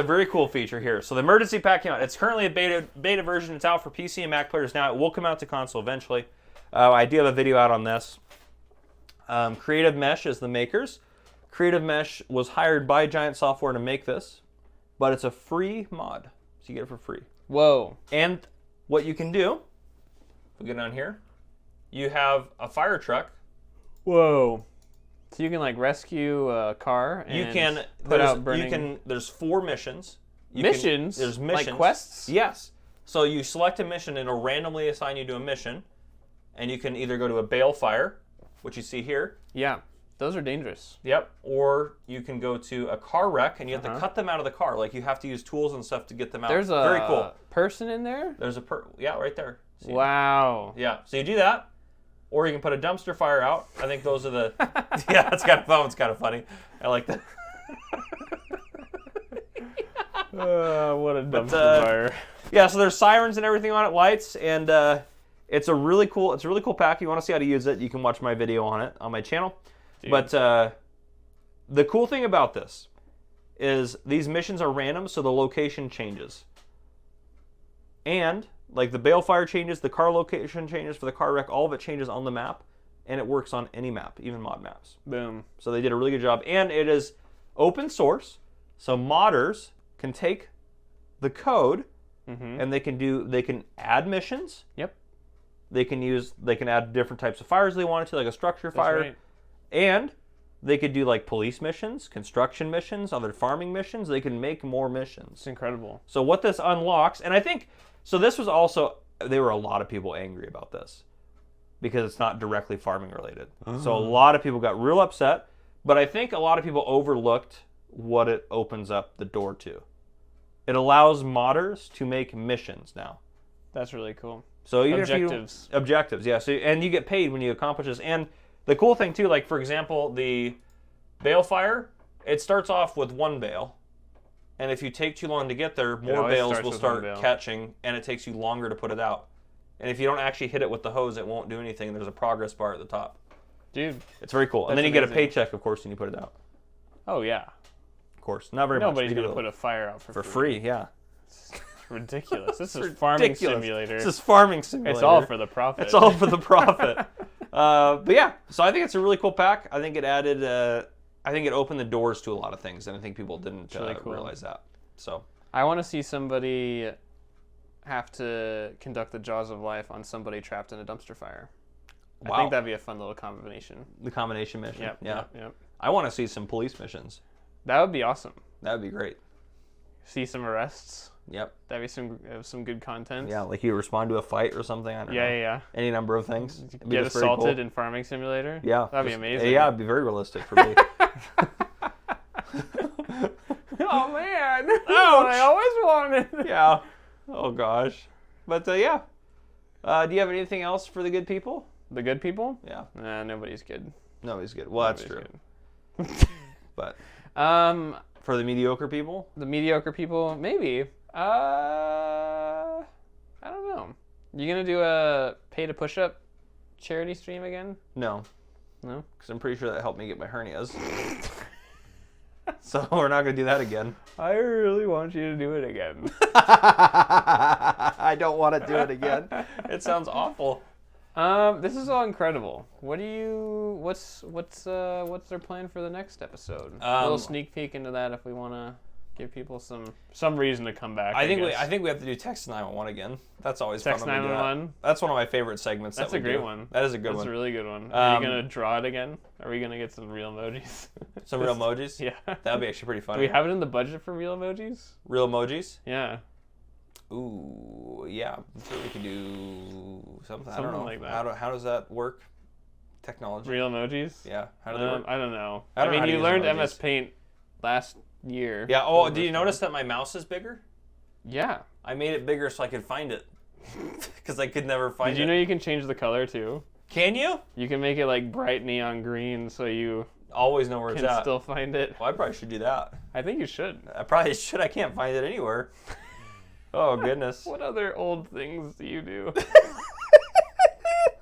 very cool feature here. So the emergency pack came out. It's currently a beta version. It's out for PC and Mac players now. It will come out to console eventually. I do have a video out on this. Creative Mesh is the makers. Creative Mesh was hired by Giant Software to make this, but it's a free mod, so you get it for free. Whoa. And what you can do, if we go down here, you have a fire truck. Whoa. So you can like rescue a car and You can put out burning there's 4 missions. missions. There's missions. Like quests? Yes. So you select a mission and it'll randomly assign you to a mission, and you can either go to a bale fire, which you see here. Yeah. Those are dangerous. Yep. Or you can go to a car wreck and you have to cut them out of the car. Like you have to use tools and stuff to get them out. There's a very cool. person in there? There's yeah, right there. See? Wow. Yeah. So you do that. Or you can put a dumpster fire out. I think those are the yeah, it's kind of fun. It's kind of funny. I like that. What a dumpster fire. Yeah, so there's sirens and everything on it, lights, and it's a really cool pack. If you want to see how to use it, you can watch my video on it on my channel. Dude. But the cool thing about this is these missions are random, so the location changes. And like the balefire changes, the car location changes for the car wreck, all of it changes on the map, and it works on any map, even mod maps. Boom. So they did a really good job, and it is open source, so modders can take the code and they can add missions. Yep. They can add different types of fires they wanted to, like a structure fire. Right. And they could do like police missions, construction missions, other farming missions. They can make more missions. It's incredible. So what this unlocks, and I think, so this was also, there were a lot of people angry about this because it's not directly farming related. So a lot of people got real upset, but I think a lot of people overlooked what it opens up the door to. It allows modders to make missions now. That's really cool. So even Objectives. Objectives, yeah. So and you get paid when you accomplish this. And the cool thing too, like for example, the balefire, it starts off with 1 bale, and if you take too long to get there, more always bales starts will with start 1 bale. catching, and it takes you longer to put it out. And if you don't actually hit it with the hose, it won't do anything. There's a progress bar at the top. Dude. It's very cool. And That's then you get a amazing. paycheck, of course, when you put it out. Oh, yeah. Of course, not very Nobody's much. going to put a fire out for free. Yeah. It's ridiculous. This is farming Ridiculous. simulator. This is farming simulator. It's all for the profit. It's all for the profit. But yeah, so I think it's a really cool pack. I think it added, I think it opened the doors to a lot of things, and I think people didn't really cool. realize that. So I want to see somebody have to conduct the jaws of life on somebody trapped in a dumpster fire. Wow. I think that'd be a fun little combination. the combination mission. Yep. Yeah. Yep. I want to see some police missions. That would be awesome. That would be great. See some arrests. Yep. That'd be some good content. Yeah, like you respond to a fight or something. I don't know. Yeah. Any number of things. It'd be Get just very assaulted cool. in farming simulator. Yeah. That'd be just- amazing. Yeah, it'd be very realistic for me. Oh man! Oh, I always wanted. Yeah. Oh gosh. But yeah. Do you have anything else for the good people? The good people? Yeah. Nah, nobody's good. Nobody's good. Well, that's true. Nobody's But good. for the mediocre people, The mediocre people, maybe. I don't know. You gonna do a pay to push up charity stream again? no, No. because I'm pretty sure that helped me get my hernias. So we're not gonna do that again. I really want you to do it again. I don't want to do it again. It sounds awful. This is all incredible. What's their plan for the next episode? A little sneak peek into that if we want to give people some reason to come back. I think guess. we have to do Text 911 again. That's always Text fun when we do that. 911. That's one of my favorite segments. That's that a we great do. one. That is a good That's one. a really good one. Are you gonna draw it again? Are we gonna get some real emojis? Some real emojis? Yeah. That would be actually pretty Do funny. we have it in the budget for real emojis? Real emojis? Yeah. Ooh, yeah. I'm sure we could do something. I don't Something know. like that. How does that work? Technology? Real emojis? Yeah. How does that work? I don't know. I don't know how to you use learned emojis. MS Paint last year. Yeah. Oh, do you notice that my mouse is bigger? Yeah. I made it bigger so I could find it. Because I could never find it. Did you know you can change the color too? Can you? You can make it like bright neon green so you Always know where it's can at. still find it. Well, I probably should do that. I think you should. I probably should. I can't find it anywhere. Oh, goodness. What other old things do you do?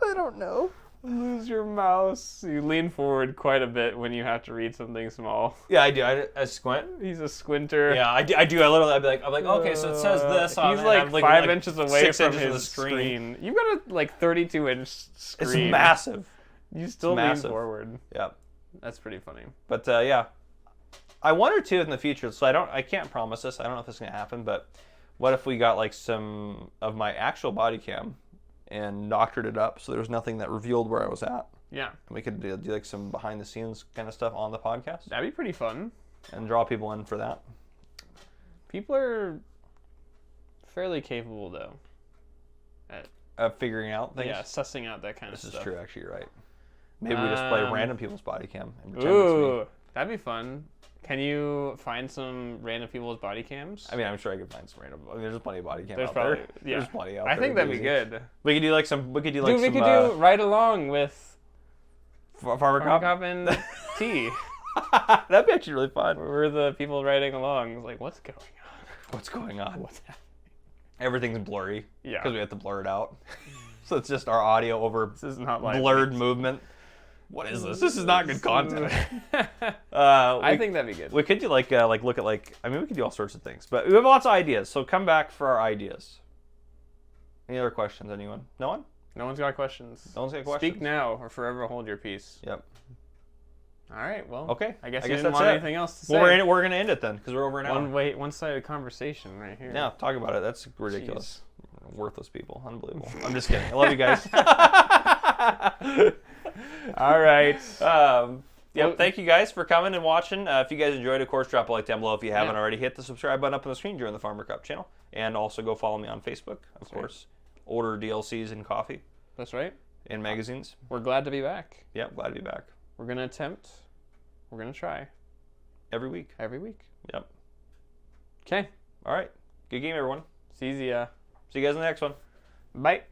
I don't know. Lose your mouse. You lean forward quite a bit when you have to read something small. Yeah, I do. I squint. He's a squinter. Yeah, I do. I literally, I'm like, okay, so it says this on He's it. like I'm 5 inches away 6 from inches his the screen. You've got a like 32-inch screen. It's massive. You still lean massive. forward. Yeah. That's pretty funny. But yeah, I wonder too in the future. So I can't promise this. I don't know if this is gonna happen. But what if we got like some of my actual body cam and doctored it up so there was nothing that revealed where I was at? Yeah. And we could do like some behind the scenes kind of stuff on the podcast That'd be pretty fun. and draw people in for that. People are fairly capable though. Figuring out things. Yeah, sussing out that kind This of is stuff. true. Actually, you're right. Maybe we just play random people's body cam and pretend it's me. Ooh, that'd be fun. Can you find some random people's body cams? I mean, I'm sure I could find some random. I mean, there's plenty of body cam There's out probably there. yeah. There's plenty out I there. think that'd be Easy. good. We could do like some. We could do like Dude, we some. could do right along with Farmer Cop. Cop and T. That'd be actually really fun. We're the people riding along. It's like, what's going on? What's going on? What's happening? Everything's blurry. Yeah. Because we have to blur it out. So it's just our audio over This is not like blurred movement. What is this? This is not good content. I think that'd be good. We could do like look at like I mean we could do all sorts of things, but we have lots of ideas. So come back for our ideas. Any other questions? Anyone? No one? No one's got questions. No one's got questions. Speak now or forever hold your peace. Yep. All right. Well. Okay. I guess I you guess didn't that's want it. anything else to say. Well, we're gonna end it then because we're over an hour. One-sided conversation right here. Yeah, talk about it. That's ridiculous. Worthless people. Unbelievable. I'm just kidding. I love you guys. All right. Yep. Thank you guys for coming and watching. If you guys enjoyed, of course, drop a like down below. If you haven't already, hit the subscribe button up on the screen. Join the Farmer Cup channel, and also go follow me on Facebook, of course. Order DLCs and coffee That's right. and magazines. We're glad to be back. Yep. Glad to be back We're gonna attempt. We're gonna try every week. every week. Yep. Okay. All right. Good game, everyone. See ya. See you guys in the next one. Bye.